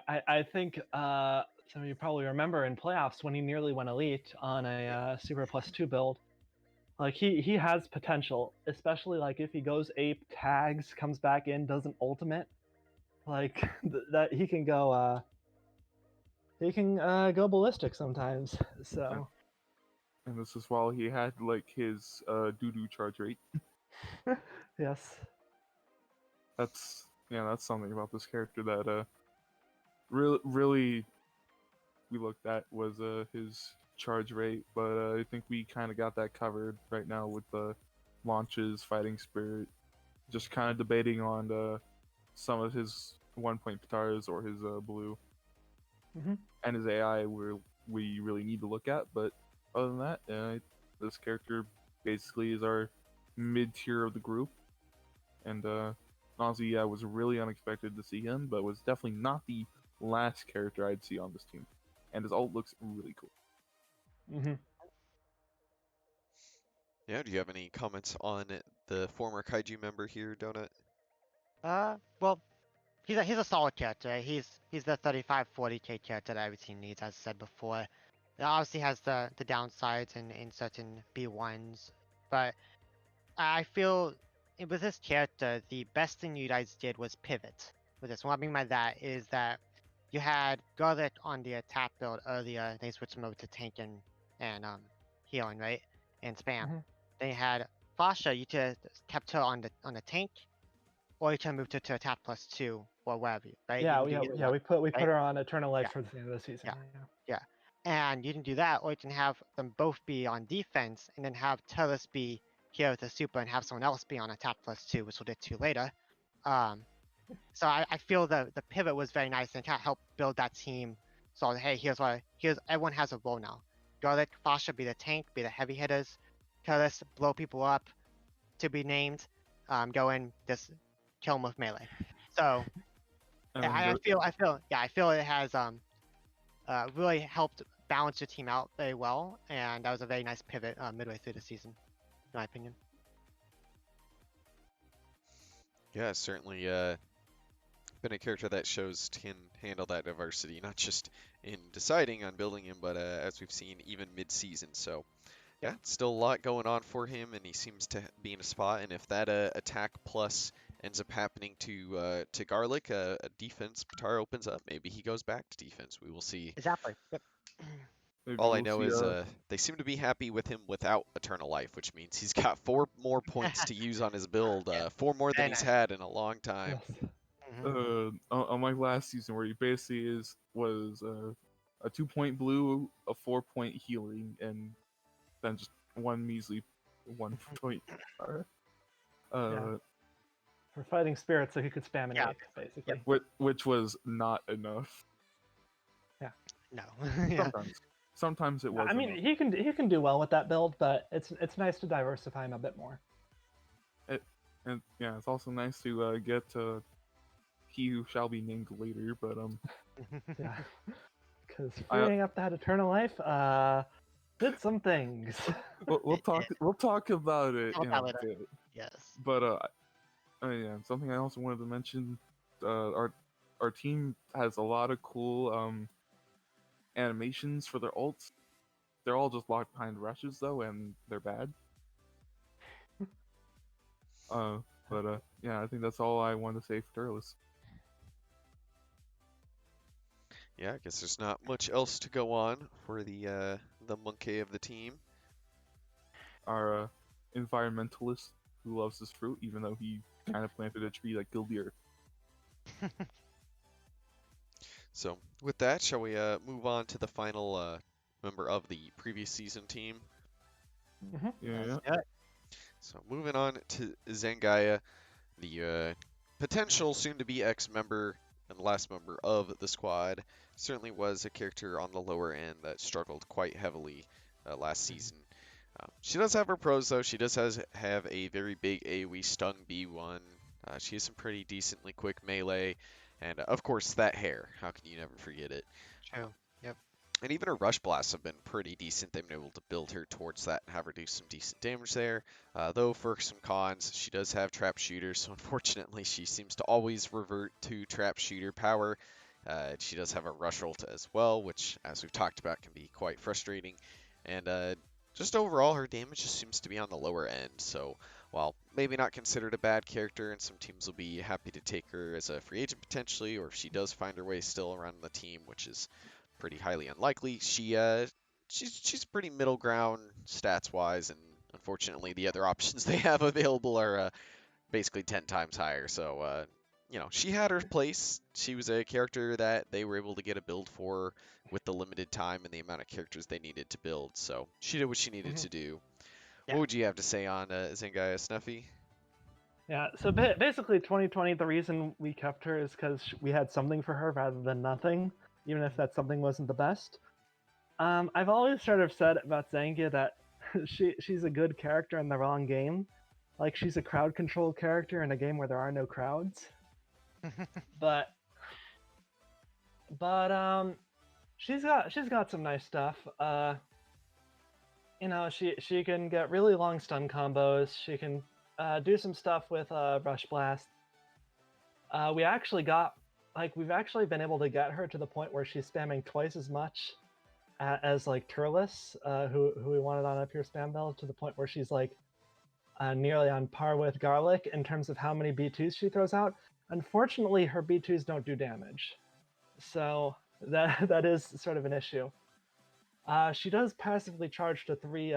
I think some of you probably remember in playoffs when he nearly went elite on a Super +2 build. Like he has potential, especially like if he goes ape, tags, comes back in, does an ultimate, like that he can go go ballistic sometimes. So And this is while he had like his doo-doo charge rate. yes, That's something about this character that really we looked at was his charge rate, but I think we kind of got that covered right now with the launches, fighting spirit, just kind of debating on some of his 1-point Patars or his blue Mhm. and his AI we really need to look at. But other than that, this character basically is our mid tier of the group, and honestly, I was really unexpected to see him, but was definitely not the last character I'd see on this team. And his ult looks really cool. hmm Yeah, do you have any comments on the former Kaiju member here, Donut? Well, he's a solid character. Right? He's the 35-40k character that every team needs, as I said before. It obviously has the downsides in certain B1s, but I feel with this character, the best thing you guys did was pivot with this. What I mean by that is that you had Garlic on the attack build earlier, they switched him over to tank and healing, right? And spam. Mhm. Then you had Fasha, you could have kept her on the tank, or you could have moved her to attack +2 or whatever, right? You yeah, can do yeah, either yeah. one, We put right? her on Eternal Life Yeah, towards the end of the season. yeah, Yeah. yeah. And you can do that, or you can have them both be on defense, and then have Turles be here with a super, and have someone else be on attack +2, which we'll get to later. Um, so I feel the pivot was very nice and kind of helped build that team. So hey, here's everyone has a role now. Garlic, Fasha be the tank, be the heavy hitters. Turles blow people up, to be named. Go in, just kill them with melee. So And I feel it has really helped balance the team out very well, and that was a very nice pivot midway through the season, in my opinion. Yeah, certainly been a character that shows can handle that diversity, not just in deciding on building him, but as we've seen even mid-season. So yeah, still a lot going on for him, and he seems to be in a spot. And if that attack plus ends up happening to Garlic, a defense Patar opens up. Maybe he goes back to defense. We will see. Exactly. Yep. maybe All I we'll know see is they seem to be happy with him without Eternal Life, which means he's got 4 more points to use on his build, Yeah, 4 more than very he's nice. had in a long time. Yes. on my last season where he basically was a 2-point blue, a 4-point healing, and then just one measly 1-point. Yeah. For fighting spirits, so he could spam an Yeah. ape, basically. Which was not enough. No. Yeah. Sometimes it was. I mean, enough. he can do well with that build, but it's nice to diversify him a bit more. And yeah, it's also nice to get he who shall be named later. But Yeah, because freeing up that Eternal Life did some things. we'll talk about it Talk in about a later. bit. Yes. But yeah, something I also wanted to mention. Our team has a lot of cool animations for their ults. They're all just locked behind rushes though, and they're bad. But yeah, I think that's all I want to say for Turles. Yeah, I guess there's not much else to go on for the monkey of the team. Our environmentalist who loves his fruit, even though he kind of planted a tree that killed the earth. So with that, shall we move on to the final member of the previous season team? Yeah. So moving on to Zangaya, the potential soon-to-be ex-member and last member of the squad, certainly was a character on the lower end that struggled quite heavily last season. She does have her pros though. She does have a very big AoE stung B1. She has some pretty decently quick melee, and of course that hair. How can you never forget it? True. Yep. And even her rush blasts have been pretty decent. They've been able to build her towards that and have her do some decent damage there. Though for some cons, she does have trap shooter, so unfortunately she seems to always revert to trap shooter power. She does have a rush ult as well, which, as we've talked about, can be quite frustrating. And just overall, her damage just seems to be on the lower end. So while maybe not considered a bad character, and some teams will be happy to take her as a free agent potentially, or if she does find her way still around the team, which is pretty highly unlikely. She's pretty middle ground stats wise, and unfortunately the other options they have available are basically 10 times higher. So she had her place. She was a character that they were able to get a build for with the limited time and the amount of characters they needed to build. So she did what she needed to do. Yeah. What would you have to say on Zingaya Snuffy? Yeah, so basically 2020, the reason we kept her is because we had something for her rather than nothing, even if that something wasn't the best. I've always sort of said about Zangia that she's a good character in the wrong game. Like, she's a crowd control character in a game where there are no crowds. But she's got some nice stuff. She can get really long stun combos. She can do some stuff with Rush Blast. We've actually been able to get her to the point where she's spamming twice as much as like Turles, who we wanted on up here spam build, to the point where she's like nearly on par with Garlic in terms of how many B2s she throws out. Unfortunately, her B2s don't do damage, so that is sort of an issue. She does passively charge to three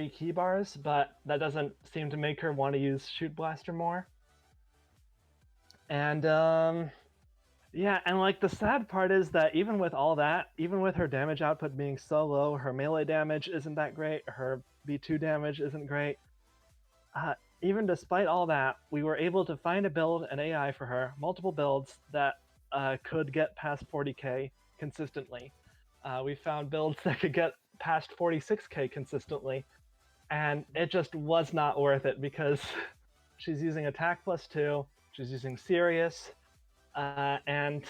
key bars, but that doesn't seem to make her want to use Shoot Blaster more. And yeah, and like the sad part is that even with all that, even with her damage output being so low, her melee damage isn't that great, her B2 damage isn't great. Even despite all that, we were able to find a build, an AI for her, multiple builds that could get past 40k consistently. We found builds that could get past 46k consistently, and it just was not worth it because she's using attack +2, she's using Sirius, and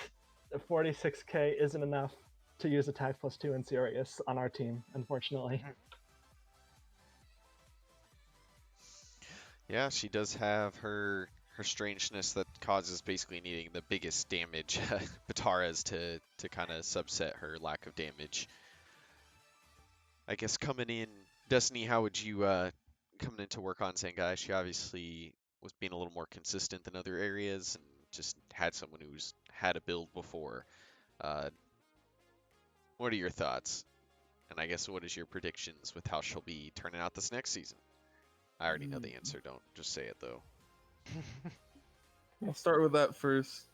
46k isn't enough to use attack +2 and Sirius on our team, unfortunately. Yeah, she does have her strangeness that causes basically needing the biggest damage Batara's to kind of subset her lack of damage. I guess coming in, Destiny, how would you coming into work on Zangai? She obviously was being a little more consistent than other areas and just had someone who's had a build before. Uh, what are your thoughts? And I guess what is your predictions with how she'll be turning out this next season? I already know the answer. Don't just say it though. I'll start with that first.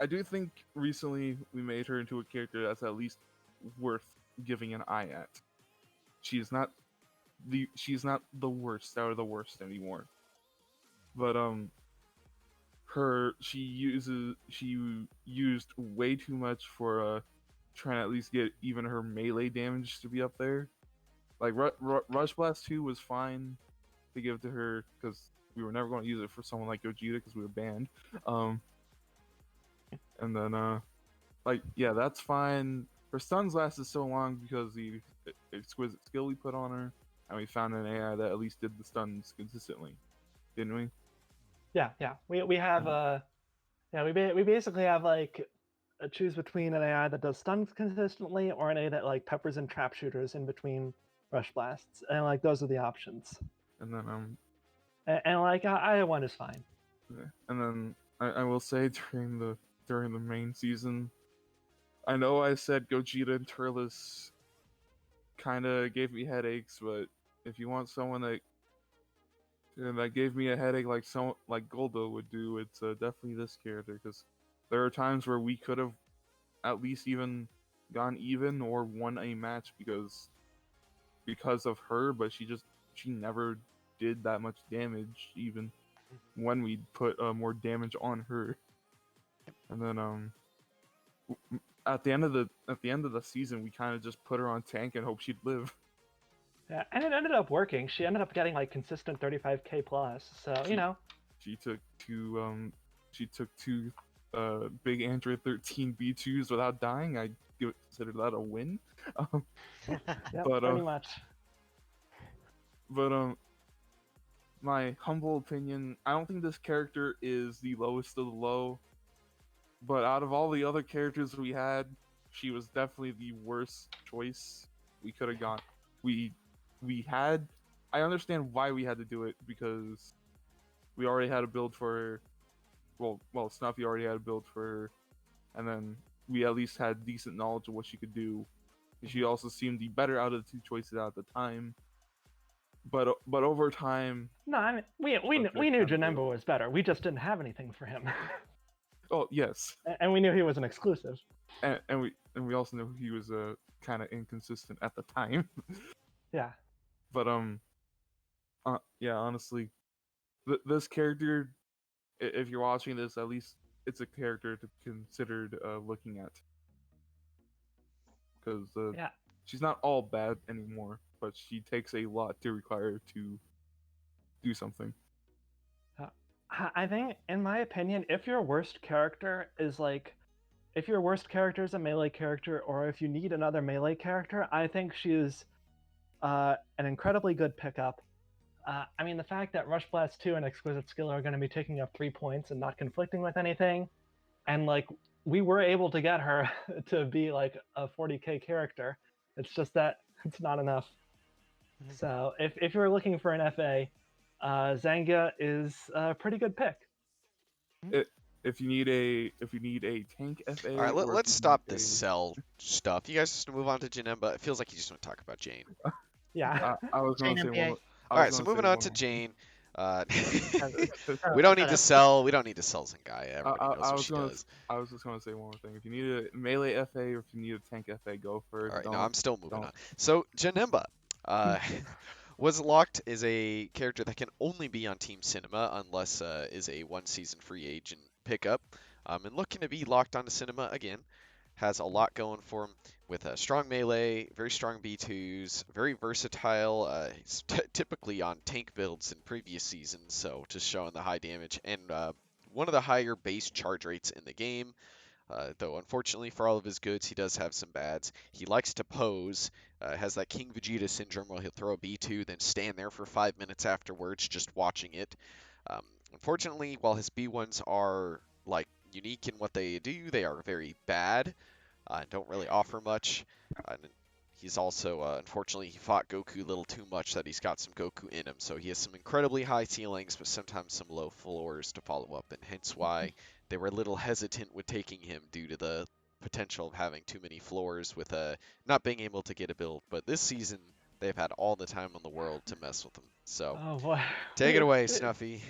I do think recently we made her into a character that's at least worth giving an eye at. She's not the worst out of the worst anymore. But she used way too much for trying to at least get even her melee damage to be up there. Like Rush Blast 2 was fine to give to her because we were never going to use it for someone like Gogeta because we were banned. And then yeah, that's fine. Her stuns lasted so long because the exquisite skill we put on her, and we found an AI that at least did the stuns consistently, didn't we? Yeah. We have we basically have like a choose between an AI that does stuns consistently or an AI that like peppers and trap shooters in between rush blasts, and like those are the options. And then and like either one is fine. And then I will say during the main season, I know I said Gogeta and Turles kind of gave me headaches, but if you want someone that gave me a headache like Goldo would do, it's definitely this character, because there are times where we could have at least even gone even or won a match because of her, but she never did that much damage even when we put more damage on her. And then at the end of the season, we kind of just put her on tank and hope she'd live. Yeah, and it ended up working. She ended up getting like consistent 35k plus. So She took two big Android 13 B2s without dying, I consider that a win. Um, Yep, but pretty much. but my humble opinion, I don't think this character is the lowest of the low. But out of all the other characters we had, she was definitely the worst choice we could have got. We had. I understand why we had to do it because we already had a build for her. Well, Snuffy already had a build for her, and then we at least had decent knowledge of what she could do. And she also seemed the better out of the two choices at the time. But over time, No, I mean, we knew Janemba was better. We just didn't have anything for him. oh yes, And we knew he was an exclusive. and we also knew he was kind of inconsistent at the time. Yeah. But yeah, honestly, this character, if you're watching this, at least it's a character to be considered looking at, because Yeah. she's not all bad anymore, but she takes a lot to require her to do something. I think, in my opinion, if your worst character is if your worst character is a melee character, or if you need another melee character, I think she's an incredibly good pickup. I mean, the fact that Rush Blast 2 and Exquisite Skill are going to be taking up 3 points and not conflicting with anything, and we were able to get her to be a 40k character. It's just that it's not enough. So if you're looking for an FA, Zanga is a pretty good pick. If you need a tank FA. All right, or if let's you stop need this a- cell stuff. You guys just move on to Janemba. It feels like you just want to talk about Jane. Yeah. I was going to say Jane one. All right, so moving on to Jane. Oh, We don't need okay. to sell. We don't need to sell Zangaya. Everybody knows I what was she gonna, does. I was just gonna say one more thing. If you need a melee FA or if you need a tank FA, go for it. All right, no, Don't- I'm still moving don't- on. So Janemba was locked as a character that can only be on Team Cinema unless is a one-season free agent pickup. And looking to be locked onto Cinema again. Has a lot going for him with a strong melee, very strong B2s, very versatile. He's typically on tank builds in previous seasons, so just showing the high damage and one of the higher base charge rates in the game. Though unfortunately for all of his goods, he does have some bads. He likes to pose, has that King Vegeta syndrome where he'll throw a B2, then stand there for 5 minutes afterwards just watching it. Um, Unfortunately, while his B1s are unique in what they do, they are very bad. Don't really offer much. And he's also, unfortunately, he fought Goku a little too much that he's got some Goku in him. So he has some incredibly high ceilings, but sometimes some low floors to follow up, and hence why they were a little hesitant with taking him due to the potential of having too many floors with not being able to get a build. But this season, they've had all the time in the world to mess with him. So Oh boy. take it away, Snuffy.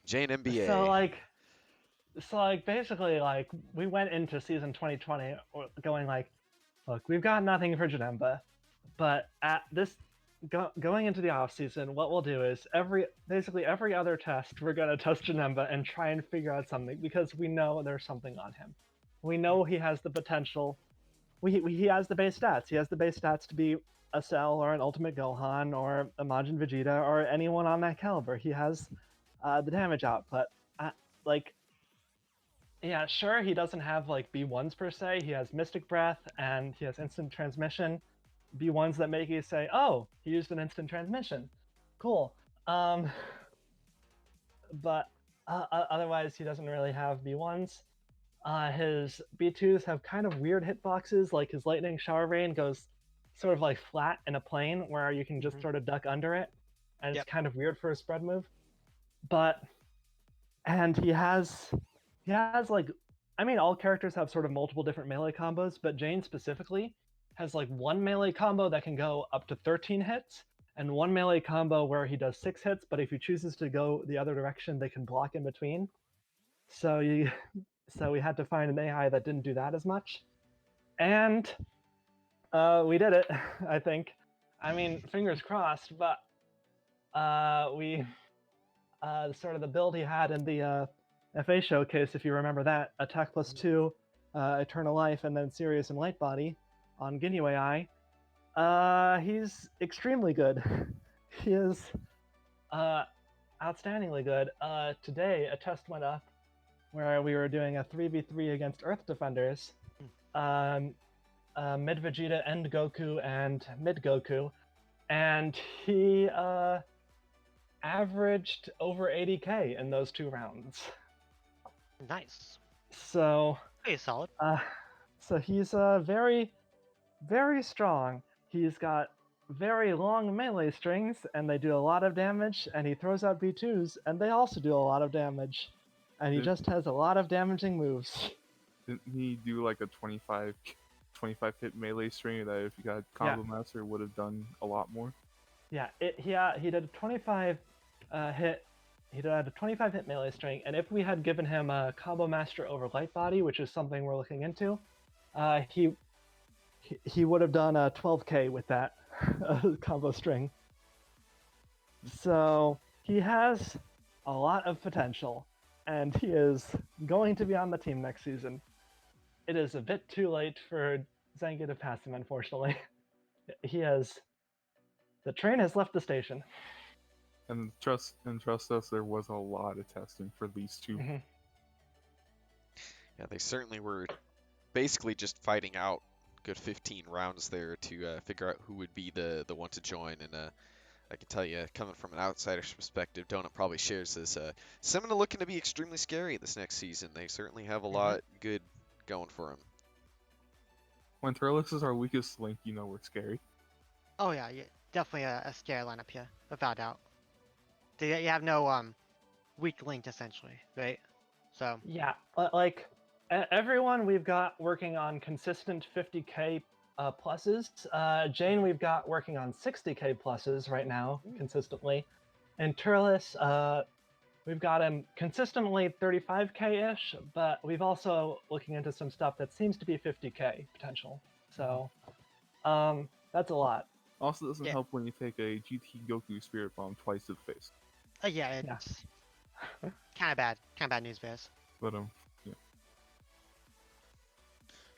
Jane NBA. So basically we went into season 2020 going look, we've got nothing for Janemba, but at this going into the off season, what we'll do is basically every other test we're gonna test Janemba and try and figure out something because we know there's something on him. We know he has the potential. He has the base stats. He has the base stats to be a Cell or an Ultimate Gohan or a Majin Vegeta or anyone on that caliber. He has the damage output. Yeah, sure, he doesn't have B1s per se. He has Mystic Breath and he has Instant Transmission. B1s that make you say, oh, he used an Instant Transmission. Cool. But otherwise, he doesn't really have B1s. His B2s have kind of weird hitboxes, like his Lightning Shower Rain goes sort of flat in a plane where you can just sort of duck under it, and it's kind of weird for a spread move. And he has I mean, all characters have sort of multiple different melee combos, but Jane specifically has one melee combo that can go up to 13 hits, and one melee combo where he does 6 hits, but if he chooses to go the other direction, they can block in between. So we had to find an AI that didn't do that as much. And we did it, I think. I mean, fingers crossed, but sort of the build he had in the FA showcase, if you remember that, attack plus 2, Eternal Life, and then Sirius and Light Body on Ginyu AI, he's extremely good. He is outstandingly good. Today, a test went up where we were doing a 3v3 against Earth Defenders. Mid Vegeta, End Goku, and Mid Goku, and he averaged over 80k in those 2 rounds. Nice. So, Pretty solid. so he's very, very strong. He's got very long melee strings, and they do a lot of damage. And he throws out B2s, and they also do a lot of damage. And he just has a lot of damaging moves. Didn't he do like a 25 hit melee string that if you got Combo Master would have done a lot more? Yeah, he did a 25 hit. He did a 25 hit melee string, and if we had given him a Combo Master over Light Body, which is something we're looking into, he would have done a 12k with that combo string. So he has a lot of potential, and he is going to be on the team next season. It is a bit too late for Zenga to pass him, unfortunately. The train has left the station. And trust us, there was a lot of testing for these two. Mm-hmm. Yeah, they certainly were basically just fighting out good 15 rounds there to figure out who would be the one to join. And I can tell you, coming from an outsider's perspective, Donut probably shares this. Semina looking to be extremely scary this next season. They certainly have a lot good going for them. When Turles is our weakest link, you know we're scary. Oh yeah, definitely a scary lineup here, without doubt. You have no weak link essentially, right? So yeah, like everyone we've got working on consistent 50k pluses. Jane we've got working on 60k pluses right now consistently, and Turles we've got him consistently 35k-ish, but we've also looking into some stuff that seems to be 50k potential. So that's a lot. Also doesn't help when you take a GT Goku Spirit Bomb twice to the face. Yeah, it's kind of bad news bears. But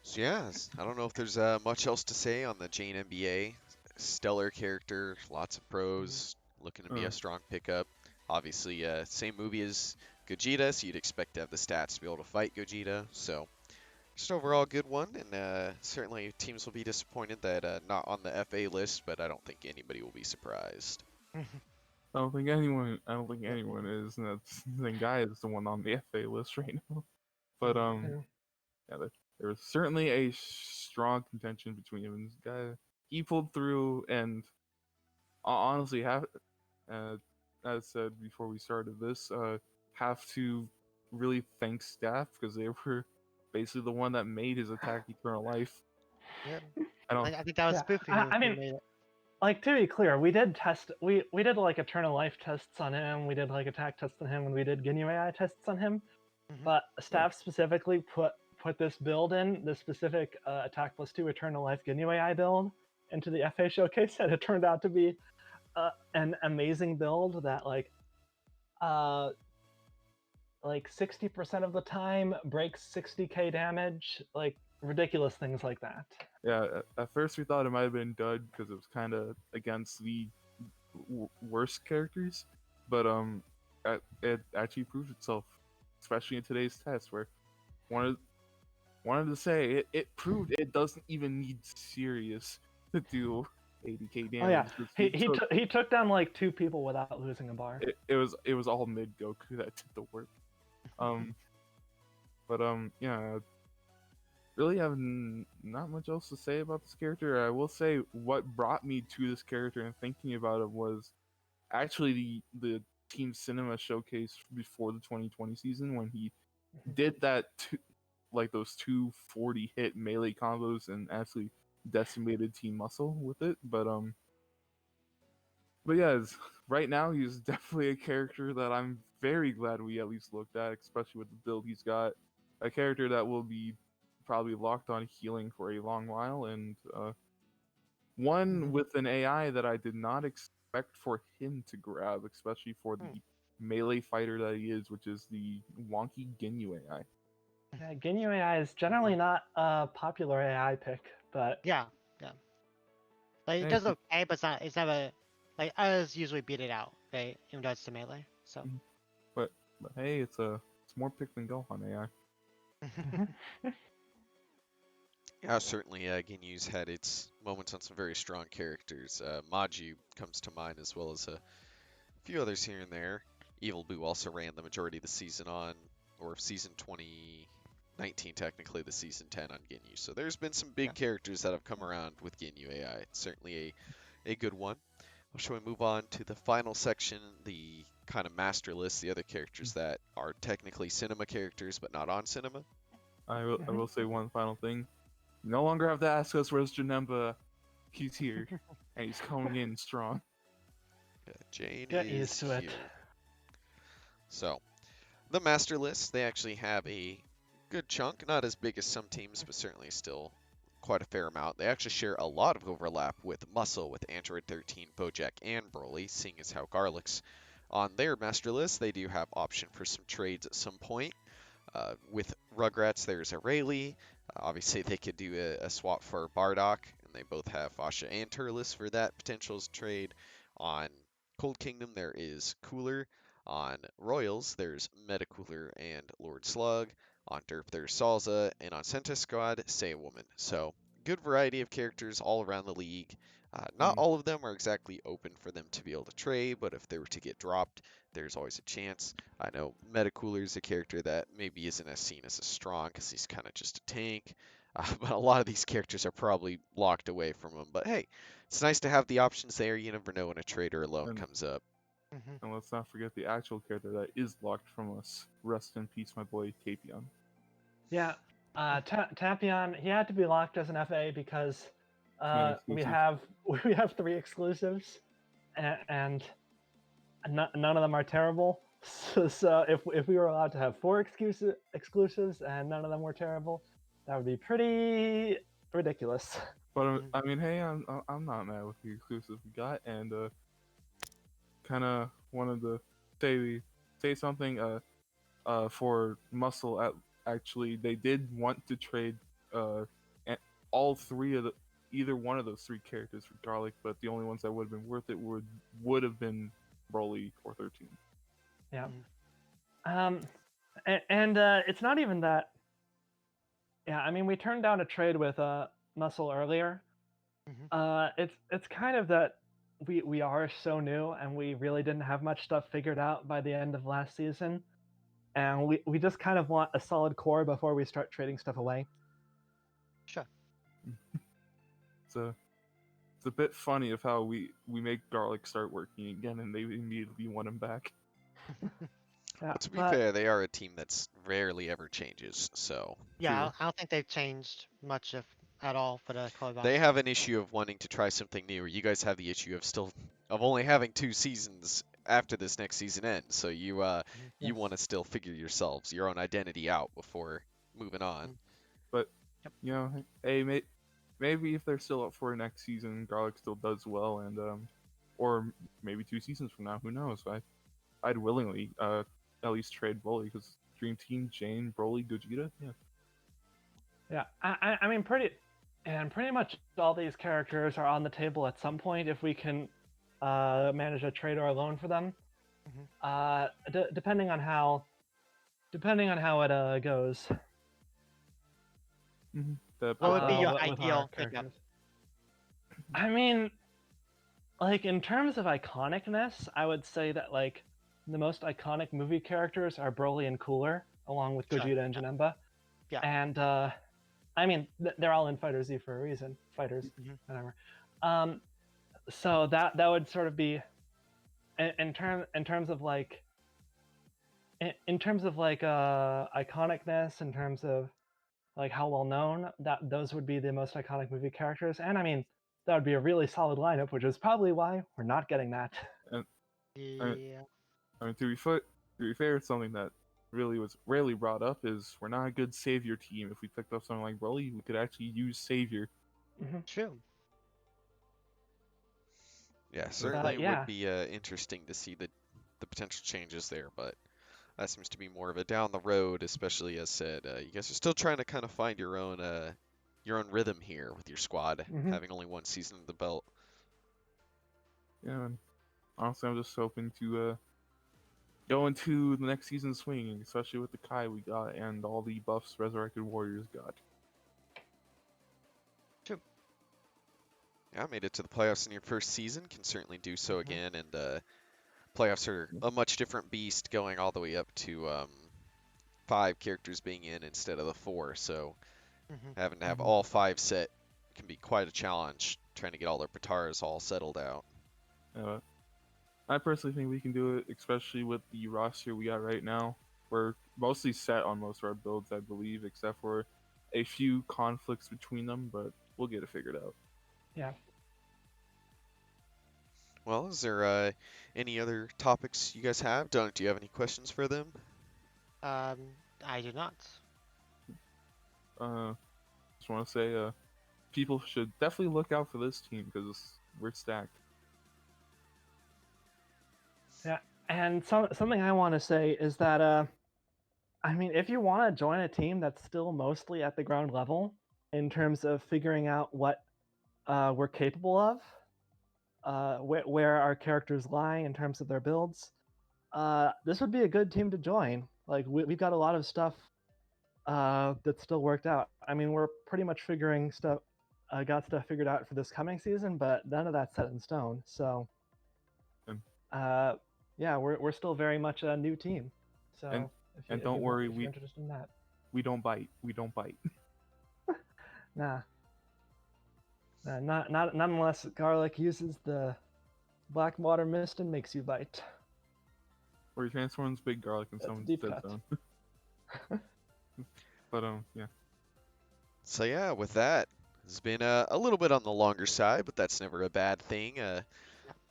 So yeah, I don't know if there's much else to say on the Jane NBA. Stellar character, lots of pros, looking to be a strong pickup. Obviously, same movie as Gogeta, so you'd expect to have the stats to be able to fight Gogeta. So just overall good one, and certainly teams will be disappointed that not on the FA list, but I don't think anybody will be surprised. I don't think anyone is. And that's the guy is the one on the FA list right now. But there was certainly a strong contention between him and this guy. He pulled through, and honestly, as I said before we started this, have to really thank staff because they were basically the one that made his attack Eternal Life. Yep. I think that was Spoofy who made it. Like, to be clear, we did like Eternal Life tests on him, we did like attack tests on him, and we did Ginyu AI tests on him. But staff specifically put this build in, this specific attack +2 Eternal Life Ginyu AI build into the FA showcase, and it turned out to be an amazing build that like 60% of the time breaks 60k damage, like ridiculous things like that. Yeah, at first we thought it might have been dud because it was kind of against the worst characters, but it actually proved itself, especially in today's test where wanted to say it proved it doesn't even need Sirius to do 80k damage. Oh yeah, he took down like 2 people without losing a bar. It was all mid Goku that did the work. Yeah. Really have not much else to say about this character. I will say what brought me to this character and thinking about it was actually the Team Cinema showcase before the 2020 season when he did that those 240 hit melee combos and actually decimated Team Muscle with it. But yeah, right now he's definitely a character that I'm very glad we at least looked at, especially with the build he's got. A character that will be probably locked on healing for a long while, and one with an AI that I did not expect for him to grab, especially for the melee fighter that he is, which is the wonky Ginyu AI. Yeah, Ginyu AI is generally not a popular AI pick, but yeah. Like it does okay, but it's never like others usually beat it out, right? Even though it's the melee. So but hey, it's more pick than Gohan AI. Yeah, certainly. Ginyu's had its moments on some very strong characters. Maju comes to mind, as well as a few others here and there. Evil Boo also ran the majority of the season on, or season 2019, technically the season 10 on Ginyu. So there's been some big Yeah. characters that have come around with Ginyu AI. It's certainly a good one. Well, shall we move on to the final section, the kind of master list, the other characters that are technically cinema characters but not on cinema? I will say one final thing. You no longer have to ask us where's Janemba. He's here, and he's coming in strong. Jane Get is used to it. here. So, the master list, they actually have a good chunk, not as big as some teams, but certainly still quite a fair amount. They actually share a lot of overlap with Muscle, with Android 13, Bojack, and Broly, seeing as how Garlic's on their master list. They do have option for some trades at some point. With Rugrats, there's a Rayleigh. Obviously, they could do a swap for Bardock, and they both have Fasha and Turles for that potential trade. On Cold Kingdom, there is Cooler. On Royals, there's Metacooler and Lord Slug. On Derp, there's Salza. And on Senta Squad, Say a Woman. So, good variety of characters all around the league. Not all of them are exactly open for them to be able to trade, but if they were to get dropped, there's always a chance. I know Metacooler is a character that maybe isn't as seen as strong because he's kind of just a tank. But a lot of these characters are probably locked away from him. But hey, it's nice to have the options there. You never know when a trade or a loan And, comes up. and let's not forget the actual character that is locked from us. Rest in peace, my boy Tapion. Yeah, Tapion, he had to be locked as an FA because we exclusive. have we have 3 exclusives, and none of them are terrible. So if we were allowed to have 4 exclusives and none of them were terrible, that would be pretty ridiculous. But I mean, hey, I'm not mad with the exclusive we got, and kind of wanted to say something. For Muscle, actually, they did want to trade all 3 of either one of those 3 characters for Garlic, but the only ones that would have been worth it would have been Broly or 13. Yeah. And it's not even that. Yeah, I mean, we turned down a trade with Muscle earlier. It's kind of that we are so new and we really didn't have much stuff figured out by the end of last season, and we just kind of want a solid core before we start trading stuff away. Sure. It's a bit funny of how we make Garlic start working again and they immediately want him back. Yeah, But to be fair, they are a team that's rarely ever changes. So Yeah, I don't think they've changed much of at all for the color they box. have an issue of wanting to try something new. You guys have the issue of only having 2 seasons after this next season ends. So you Yes. want to still figure yourselves, your own identity out before moving on. But you know, hey, maybe if they're still up for next season, Garlic still does well, and or maybe 2 seasons from now, who knows? I'd willingly at least trade Broly because Dream Team, Jane, Broly, Gogeta, yeah. Yeah, I mean, pretty much all these characters are on the table at some point if we can manage a trade or a loan for them. Depending on how it goes. What would be your with our ideal pickup? characters. I mean, like in terms of iconicness, I would say that like the most iconic movie characters are Broly and Cooler, along with Sure, Gogeta and Janemba. Yeah. And I mean, they're all in Fighter Z for a reason. Fighters, whatever. So that would sort of be in terms of like iconicness, in terms of like how well known, that those would be the most iconic movie characters. And I mean, that would be a really solid lineup, which is probably why we're not getting that. Yeah. I mean, to be fair, something that really was rarely brought up is we're not a good savior team. If we picked up something like Broly, we could actually use savior. True. Yeah, certainly yeah. would be interesting to see the potential changes there, but that seems to be more of a down the road, especially as said. You guys are still trying to kind of find your own rhythm here with your squad, having only 1 season of the belt. Yeah, and honestly, I'm just hoping to go into the next season swinging, especially with the Kai we got and all the buffs Resurrected Warriors got. True. Yeah, made it to the playoffs in your first season, can certainly do so Mhm. again, and playoffs are a much different beast going all the way up to 5 characters being in instead of the 4, so Mhm. having to have Mhm. all 5 set can be quite a challenge, trying to get all their Patars all settled out. Uh, I personally think we can do it, especially with the roster we got right now. We're mostly set on most of our builds, I believe, except for a few conflicts between them, but we'll get it figured out. Yeah. Well, is there any other topics you guys have? Dunk, do you have any questions for them? I do not. Just want to say, people should definitely look out for this team because we're stacked. Yeah. And something I want to say is that I mean, if you want to join a team that's still mostly at the ground level in terms of figuring out what we're capable of, where our characters lie in terms of their builds, this would be a good team to join. Like we've got a lot of stuff that's still worked out. I mean, we're pretty much got stuff figured out for this coming season, but none of that's set in stone. So, And uh, yeah, we're still very much a new team. and So and don't worry, if you're we interested in that, we don't bite. We don't bite. nah, not unless garlic uses the black water mist and makes you bite. Or he transforms big garlic in That's a someone's deep dead cut. zone. But yeah. So yeah, with that, it's been a little bit on the longer side, but that's never a bad thing.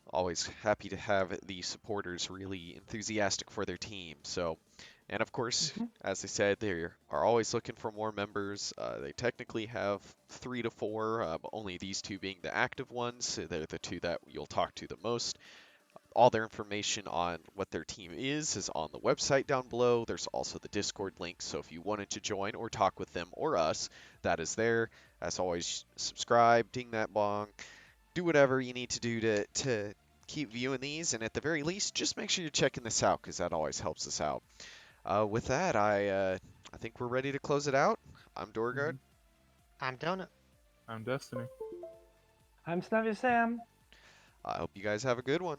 Always happy to have the supporters really enthusiastic for their team. So, and of course, Mhm. as I said, they are always looking for more members. They technically have 3 to 4, but only these 2 being the active ones. So they're the 2 that you'll talk to the most. All their information on what their team is on the website down below. There's also the Discord link, so if you wanted to join or talk with them or us, that is there. As always, subscribe, ding that bong, do whatever you need to do to keep viewing these, and at the very least, just make sure you're checking this out because that always helps us out. With that, I think we're ready to close it out. I'm DoorGuard. Mhm. I'm Donut. I'm Destiny. I'm SnuffySam. I hope you guys have a good one.